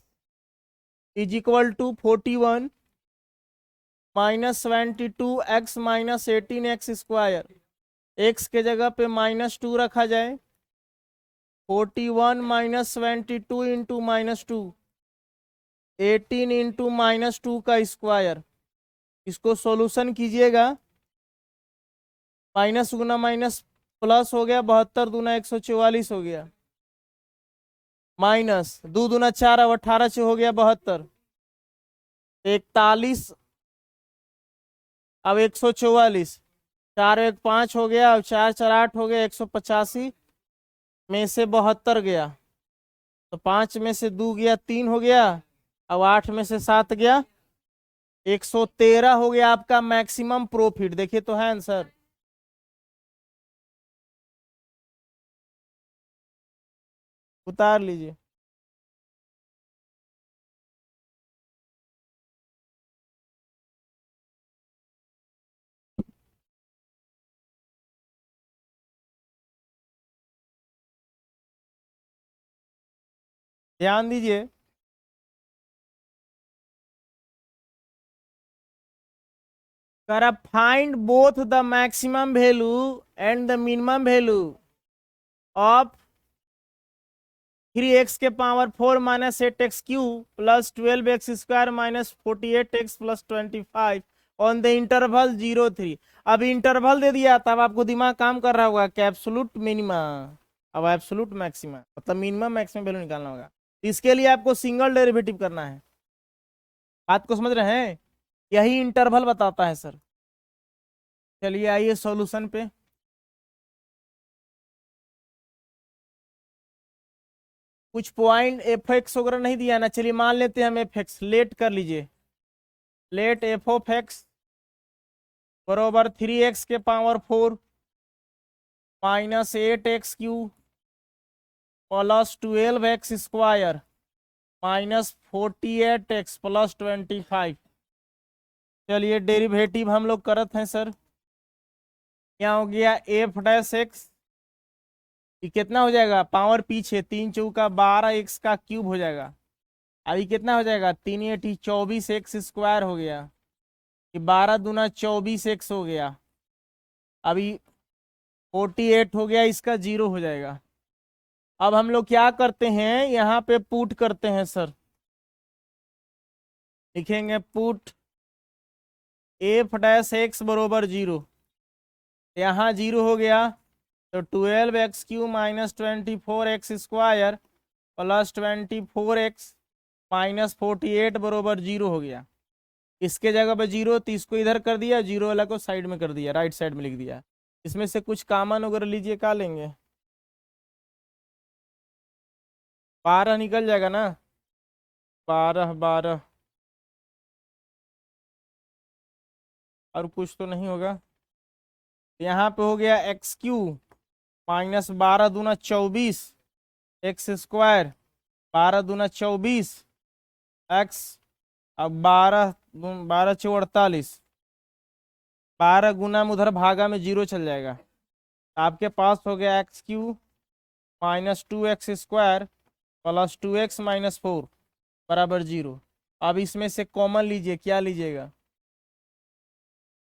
is equal to 41 -72x -18x²। x के जगह पे -2 रखा जाए, 41 -72 इंटू -2, 18 इंटू -2 का स्क्वायर। इसको सॉल्यूशन कीजिएगा, माइनस गुना माइनस प्लस हो गया, 72 दूना 144 हो गया, माइनस 2 दूना 4 अब 18 से हो गया 72, 41 अब 144, 4 1 5 हो गया, अब 4 4 8 हो गया, 185 में से 72 गया, तो 5 में से 2 गया 3 हो गया, अब 8 में से 7 गया 113 हो गया आपका मैक्सिमम प्रॉफिट। देखिए तो है आंसर, उतार लीजिए। ध्यान दीजिए, कर find both the maximum value and the minimum value of 3x के power 4 minus 8x³ plus 12x² minus 48x plus 25 on the interval 0 3। अब इंटरवल दे दिया तब आपको दिमाग काम कर रहा होगा कि एब्सोल्यूट मिनिमा, अब एब्सोल्यूट मैक्सिमा मतलब मिनिमम मैक्सिमम वैल्यू निकालना होगा। इसके लिए आपको सिंगल डेरिवेटिव करना है, बात को समझ रहे हैं, यही इंटरवल बताता है सर। चलिए आइए सॉल्यूशन पे। कुछ पॉइंट एफ एक्स वगैरह नहीं दिया ना, चलिए मान लेते हैं हम एफ एक्स, लेट कर लीजिए, लेट एफ ऑफ एक्स बरोबर 3x के power 4 minus 8x³ plus 12x² minus 48x plus 25। चलिए डेरिवेटिव हम लोग करते हैं सर, यहाँ हो गया एफ डैश एक्स, ये कितना हो जाएगा, पावर पीछे 3×4 = 12 x का क्यूब हो जाएगा। अभी कितना हो जाएगा, 3×8 = 24 x² हो गया, ये 12×2 = 24 x हो गया। अभी 48 हो गया, इसका 0 हो जाएगा। अब हम लोग क्या करते हैं, यहाँ पे पुट करते हैं सर, लिखेंगे पुट एफ डैश एक्स बरोबर 0, यहाँ 0 हो गया, तो 12x³ - 24x² प्लस 24x - 48 बरोबर 0 हो गया। इसके जगह पे 0, तो इसको इधर कर दिया, 0 वाला को साइड में कर दिया, राइट साइड में लिख दिया। इसमें से कुछ कॉमन वगैरह लीजिए, क्या लेंगे, 12 निकल जाएगा ना, 12 12, और कुछ तो नहीं होगा। यहाँ पे हो गया x³ - 12×2 = 24x², 12×2 = 24 x, अब 12×4 = 48, 12 गुना में उधर भागा में 0 चल जाएगा। आपके पास हो गया x³ - 2x² प्लस 2x - 4 बराबर 0। अब इसमें से कॉमन लीजिए, क्या लीजिएगा,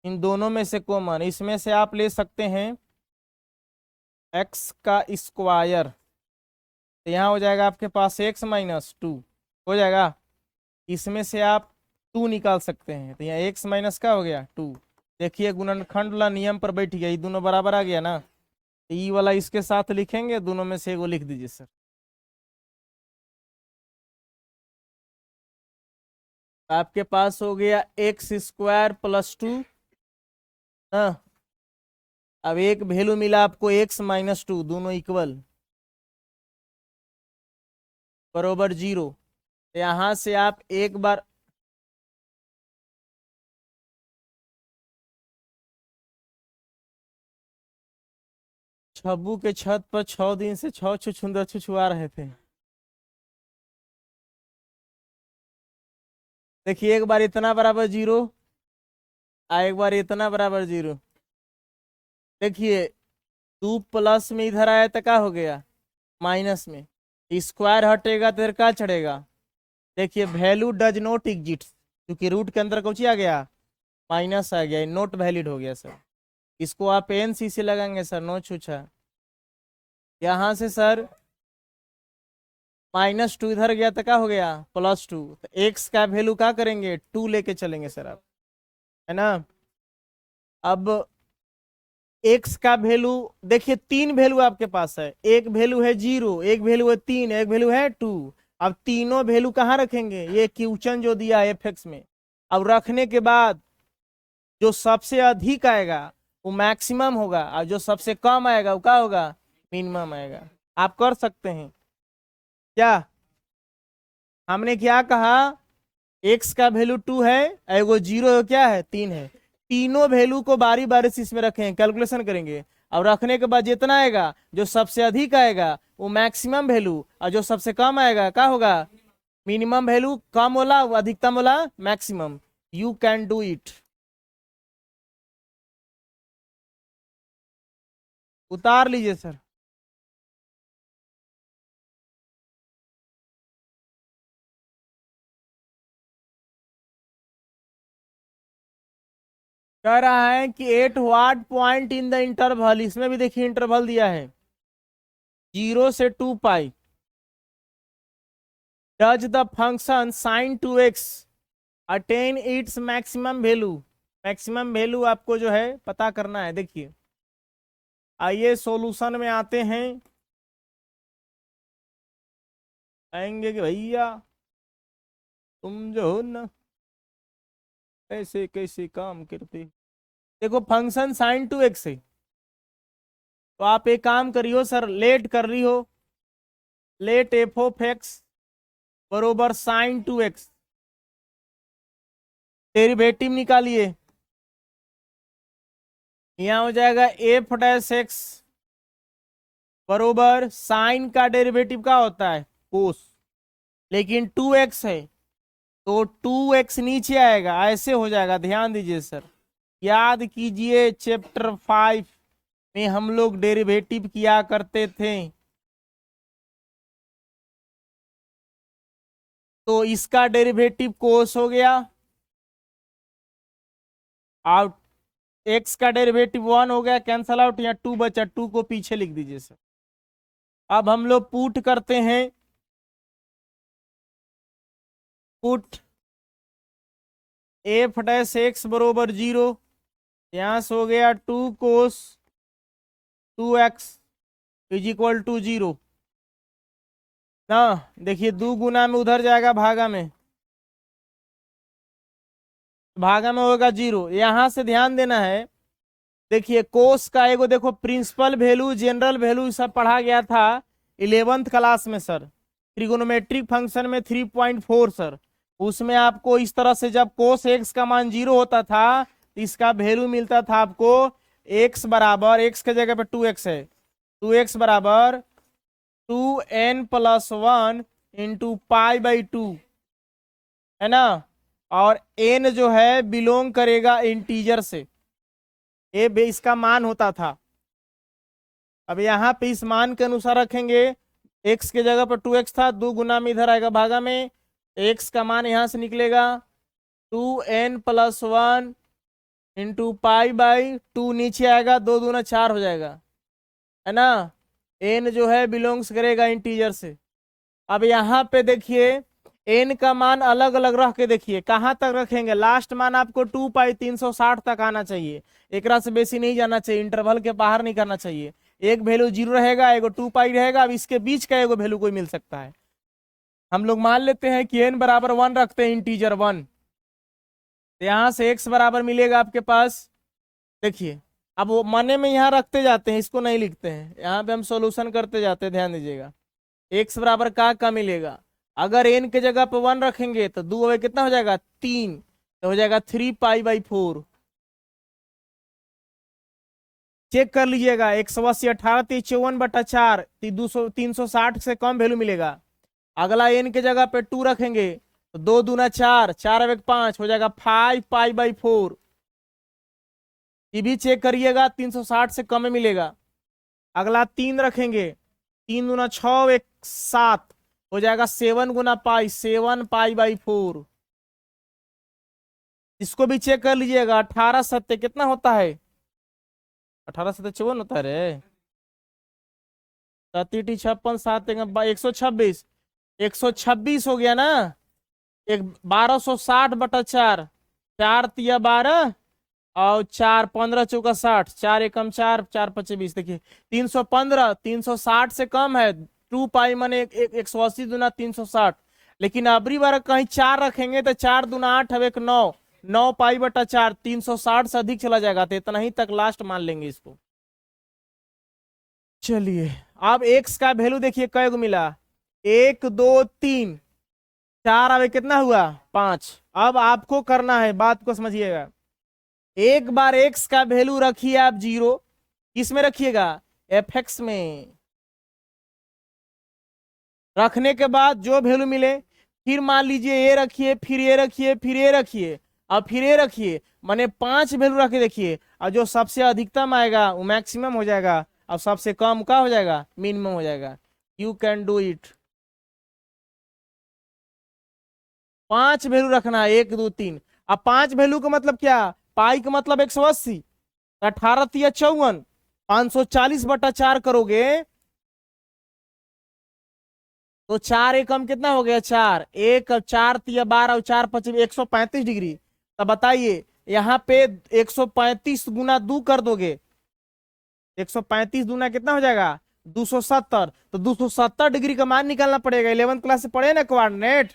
इन दोनों में से कॉमन, इसमें से आप ले सकते हैं x का स्क्वायर, तो यहाँ हो जाएगा आपके पास x - 2 हो जाएगा। इसमें से आप 2 निकाल सकते हैं, तो यहाँ x माइनस का हो गया 2। देखिए गुणनखंड वाला नियम पर बैठ गया, ये दोनों बराबर आ गया ना, तो ई वाला इसके साथ लिखेंगे, दोनों में से एगो लिख दीजिए सर। आपके पास हो गया x² + 2 ना, अब एक वैल्यू मिला आपको x - 2, दोनों इक्वल बरोबर 0। यहां से आप एक बार छब्बू के छत पर 6 दिन से 6 छुछुंदर छुछुआ रहे थे। देखिए एक बार इतना बराबर 0, एक बार इतना बराबर 0। देखिए 2 प्लस में इधर आया तो क्या हो गया, माइनस में, स्क्वायर हटेगा तो इधर क्या चढ़ेगा। देखिए वैल्यू डज नॉट एग्जिस्ट, क्योंकि रूट के अंदर कुछ आ गया, माइनस आ गया, नॉट वैलिड हो गया सर। इसको आप NC से लगाएंगे सर, नो छूछा। यहाँ से सर -2 इधर गया तो क्या हो गया, +2, तो x का वैल्यू क्या करेंगे, 2 लेके चलेंगे सर आप, है ना। अब x का वैल्यू देखिए, 3 वैल्यू आपके पास है, एक वैल्यू है 0, एक वैल्यू है 3, एक वैल्यू है 2। अब तीनों वैल्यू कहाँ रखेंगे, ये क्वेश्चन जो दिया है fx में। अब रखने के बाद जो सबसे अधिक आएगा वो मैक्सिमम होगा, और जो सबसे कम आएगा वो क्या होगा, मिनिमम आएगा। आप कर सकते हैं क्या, हमने क्या कहा, x का वैल्यू 2 है, एगो 0 क्या है, 3 है। तीनों वैल्यू को बारी बारी से इसमें रखें, कैलकुलेशन करेंगे, और रखने के बाद जितना आएगा, जो सबसे अधिक आएगा वो मैक्सिमम वैल्यू, और जो सबसे कम आएगा क्या होगा, मिनिमम वैल्यू। कम होला वो अधिकतम होला maximum. You can do it. उतार लीजिए सर। कह रहा है कि at what point in the interval, इसमें भी देखिए इंटरवल दिया है 0 से 2π, does the function sin 2x attain its maximum value. Maximum value आपको जो है पता करना है। देखिए आइए सॉल्यूशन में आते हैं, आएंगे कि भैया तुम जो हो ना कैसे कैसे काम करते। देखो फंक्शन sin 2x है, तो आप एक काम करियो सर, लेट कर रही हो, लेट f(x) बरोबर sin 2x, डेरिवेटिव निकालिए। यहाँ हो जाएगा f'(x) बरोबर साइन का डेरिवेटिव का होता है कोस, लेकिन 2x है तो 2x नीचे आएगा, ऐसे हो जाएगा। ध्यान दीजिए सर, याद कीजिए चैप्टर 5 में हम लोग डेरिवेटिव किया करते थे। तो इसका डेरिवेटिव कोस हो गया, आउट एक्स का डेरिवेटिव 1 हो गया, कैंसल आउट, यहाँ 2 बचा, 2 को पीछे लिख दीजिए सर। अब हम लोग पुट करते हैं, पुट एफ डैश एक्स बरोबर 0, यहां से हो गया 2 कोस 2x इज इक्वल टू 0 ना। देखिए 2 गुना में उधर जाएगा भागा में, भागा में होगा 0। यहां से ध्यान देना है, देखिए कोस का एगो देखो प्रिंसिपल वैल्यू जनरल वैल्यू सब पढ़ा गया था 11th क्लास में सर, ट्रिगोनोमेट्रिक फंक्शन में 3.4 सर। उसमें आपको इस तरह से जब कोस एक्स का मान 0 होता था तो इसका वैल्यू मिलता था आपको एक्स बराबर, एक्स के जगह पे 2x है, 2x बराबर 2n+1 इंटू π/2 है ना। और n जो है बिलोंग करेगा इंटीजर से, ये इसका मान होता था। अब यहाँ पे इस मान के अनुसार रखेंगे, x के जगह पर 2x था, 2 गुना में इधर आएगा भागा में, x का मान यहाँ से निकलेगा 2n+1 इंटू π/2, नीचे आएगा 2 दूना 4 हो जाएगा है ना। n जो है बिलोंग्स करेगा इंटीजर से। अब यहाँ पे देखिए n का मान अलग अलग रख के देखिए कहाँ तक रखेंगे, लास्ट मान आपको 2π 360 तक आना चाहिए, एक से बेसी नहीं जाना चाहिए, इंटरवल के बाहर नहीं करना चाहिए। एक वैल्यू 0 रहेगा, एगो 2π रहेगा, अब इसके बीच का एगो वैल्यू कोई मिल सकता है। हम लोग मान लेते हैं कि n बराबर 1 रखते हैं, इंटीजर 1, तो यहाँ से x बराबर मिलेगा आपके पास। देखिए अब वो मने में यहाँ रखते जाते हैं, इसको नहीं लिखते हैं, यहाँ पे हम सॉल्यूशन करते जाते हैं, ध्यान दीजिएगा। x बराबर का मिलेगा, अगर n के जगह पे 1 रखेंगे तो 2 कितना हो जाएगा 3, तो हो जाएगा 3π/4। चेक कर लीजिएगा, 180 18 54/4, 360 से कम वैल्यू मिलेगा। अगला n के जगह पे 2 रखेंगे तो 2 दूना 4, 4 एक 5 हो जाएगा 5π/4। ये भी चेक करिएगा, 360 से कम में मिलेगा। अगला 3 रखेंगे, 3 दूना 6 एक 7 हो जाएगा 7 गुना पाई, 7π/4। इसको भी चेक कर लीजिएगा, 18 सत्य कितना होता है, 18 सत्य 54 होता है रे, 37 56 7 126, 126 हो गया ना। एक 1260/4, 4 तिया 12 और 4 15 चौका 60, 4 एकम 4, 4 5 20, देखिए 315, 360 से कम है, 2π माने 180 दूना 360। लेकिन अबरी बार कहीं 4 रखेंगे तो 4 दूना 8 है, 9, 9π/4, 360 से अधिक चला जाएगा, तो इतना ही तक लास्ट मान लेंगे इसको। चलिए अब x का वैल्यू देखिए कै गो मिला, 1 2 3 4, अब कितना हुआ 5। अब आपको करना है, बात को समझिएगा, एक बार x का वैल्यू रखिए आप 0, किसमें रखिएगा fx में, रखने के बाद जो वैल्यू मिले फिर मान लीजिए ये रखिए, फिर ये रखिए, फिर ये रखिए, अब फिर ये रखिए, माने 5 वैल्यू रख के देखिए, और जो सबसे अधिकतम आएगा वो मैक्सिमम हो जाएगा, और सबसे कम का हो जाएगा मिनिमम हो जाएगा। You can do it. 5 value रखना है, 1 2 3। अब 5 वैल्यू का मतलब क्या, पाई का मतलब 180, 18 तिया 54, 540/4 करोगे तो 4 एकम कितना हो गया 4, 1 4 तिया 12 और 4 5 135 डिग्री। तब बताइए यहाँ पे 135 गुना 2 कर दोगे, 135 दूना कितना हो जाएगा 270, तो 270 डिग्री का मान निकालना पड़ेगा। 11th क्लास से पढ़े ना कोऑर्डिनेट,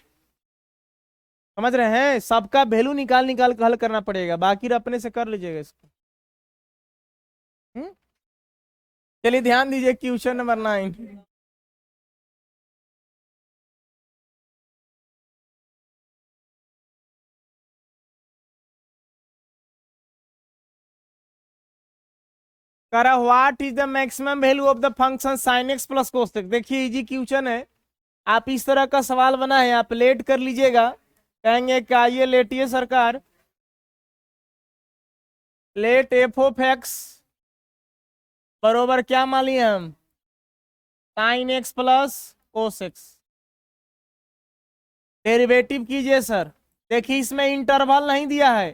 समझ रहे हैं, सबका वैल्यू निकाल निकाल के हल करना पड़ेगा, बाकी अपने से कर लीजिएगा इसको। चलिए ध्यान दीजिए, क्वेश्चन नंबर 9, करा what is the maximum value of the function sin x plus cos x। देखिए इजी क्वेश्चन है, आप इस तरह का सवाल बना है, आप लेट कर लीजिएगा, कहेंगे कि आइए लेटिए सरकार, लेट f of x बरोबर क्या मान लिए हम, sign x plus cos x. Derivative कीजिए सर। देखिए इसमें इंटरवल नहीं दिया है,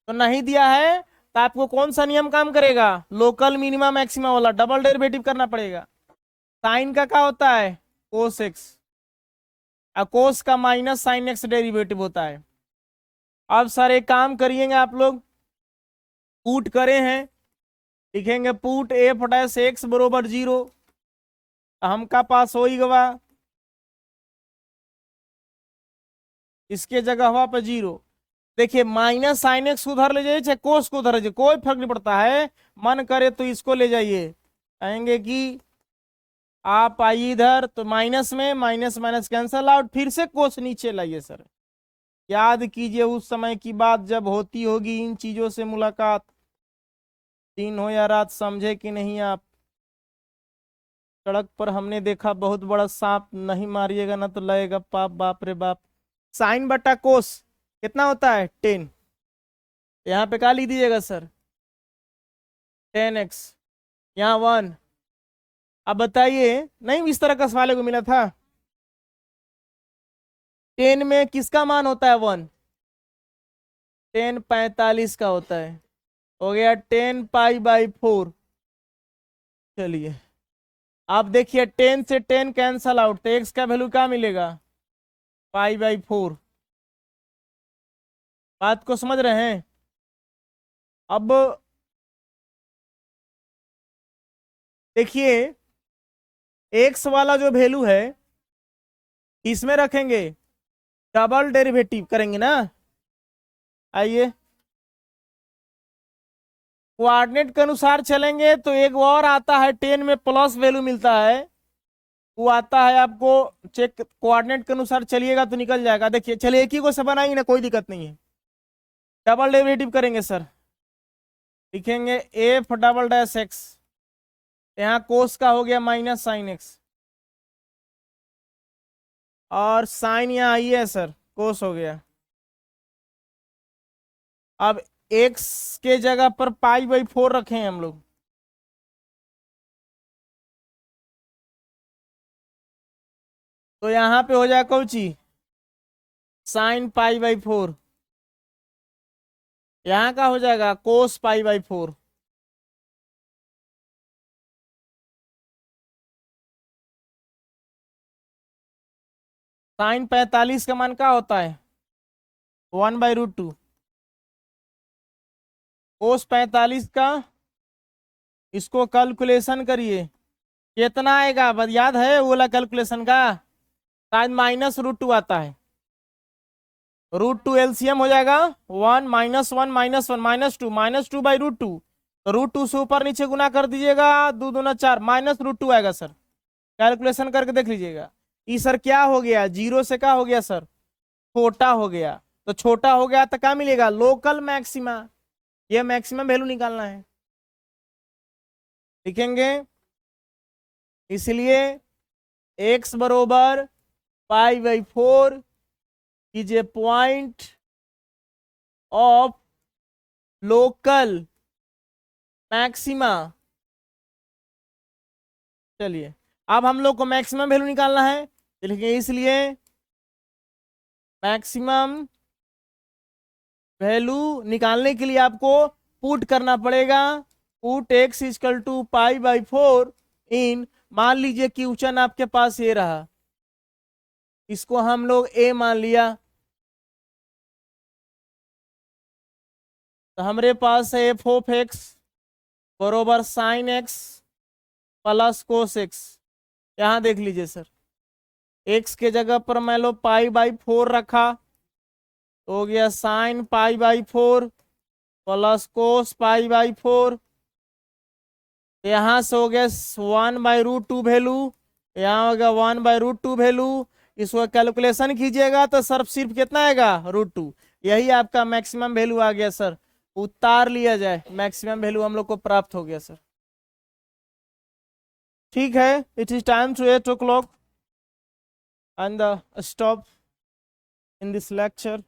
तो नहीं दिया है तो आपको कौन सा नियम काम करेगा, लोकल मिनिमा मैक्सिमा वाला, डबल डेरिवेटिव करना पड़ेगा। साइन का क्या होता है, कोस एक्स, और कोस का माइनस साइन एक्स डेरिवेटिव होता है। अब सर एक काम करिएगा आप लोग, पुट करे हैं, लिखेंगे पुट एफ डैश एक्स बरोबर 0, हमका पास हो ही गवा, इसके जगह हुआ पर 0। देखिए माइनस साइन एक्स उधर ले जाइए चाहे कोस को उधर ले जाइए, कोई फर्क नहीं पड़ता है, मन करे तो इसको ले जाइए। कहेंगे कि आप आइए इधर, तो माइनस में माइनस माइनस कैंसल आउट, फिर से कोस नीचे लाइए सर। याद कीजिए उस समय की बात जब होती होगी इन चीजों से मुलाकात, दिन हो या रात, समझे कि नहीं आप। सड़क पर हमने देखा बहुत बड़ा सांप, नहीं मारिएगा ना तो लगेगा पाप, बाप रे बाप। साइन बटा कोस कितना होता है 10, यहाँ पे क्या लिख दीजिएगा सर 10x, यहाँ 1। अब बताइए, नहीं इस तरह का सवाल को मिला था, 10 में किसका मान होता है 1, 10 45 का होता है, हो गया 10 पाई बाई 4। चलिए आप देखिए 10 से 10 कैंसल आउट, तो x का वैल्यू क्या मिलेगा, पाई बाई 4। बात को समझ रहे हैं। अब देखिए x वाला जो वैल्यू है इसमें रखेंगे, डबल डेरिवेटिव करेंगे ना। आइए कोऑर्डिनेट के अनुसार चलेंगे तो एक और आता है 10 में प्लस वैल्यू मिलता है, वो आता है आपको, चेक कोऑर्डिनेट के अनुसार चलिएगा तो निकल जाएगा। देखिए चलिए एक ही को से बनाएंगे ना, कोई दिक्कत नहीं है। डबल डेरिवेटिव करेंगे सर, लिखेंगे एफ डबल डैश एक्स, यहाँ कोस का हो गया माइनस साइन एक्स, और साइन यहाँ आई है सर, कोस हो गया। अब एक्स के जगह पर पाई बाई 4 रखे हैं हम लोग, तो यहाँ पे हो जाए कौची, साइन पाई बाई 4, यहाँ का हो जाएगा कोस पाई बाई 4। साइन 45 का मान क्या होता है 1/√2, कोस 45 का, इसको कैलकुलेशन करिए कितना आएगा, बस याद है वो वाला कैलकुलेशन का, शायद -√2 आता है, √2 एलसीएम हो जाएगा 1 -1 -1 -2 -2/√2, तो √2 से ऊपर नीचे गुना कर दीजिएगा, 2 दूना 4, -√2 आएगा सर। कैलकुलेशन करके देख लीजिएगा। ई सर क्या हो गया, 0 से क्या हो गया सर, छोटा हो गया, तो छोटा हो गया तो क्या मिलेगा, लोकल मैक्सिमा, ये मैक्सिमम वैल्यू निकालना है, लिखेंगे। इसलिए x बरोबर पाई by 4 is a point of local maxima. चलिए अब हम लोग को मैक्सिमम वैल्यू निकालना है, लिखेंगे इसलिए मैक्सिमम वैल्यू निकालने के लिए आपको पुट करना पड़ेगा, put x equal to pi by 4 in, मान लीजिए कि क्वेश्चन आपके पास ये रहा, इसको हम लोग a मान लिया, तो हमारे पास है एफ ऑफ एक्स बरोबर sign x plus cos x. यहाँ देख लीजिए सर, x के जगह पर मान लो पाई बाई 4 रखा, तो हो गया sine pi by 4 plus cos pi by 4, यहाँ से हो गया 1/√2 वैल्यू, यहाँ हो गया 1/√2 वैल्यू, इसको कैलकुलेशन कीजिएगा तो सर सिर्फ कितना आएगा √2, यही आपका मैक्सिमम वैल्यू आ गया सर, उतार लिया जाए, मैक्सिमम वैल्यू हम लोग को प्राप्त हो गया सर। ठीक है, it is time to 8 o'clock and stop in this lecture.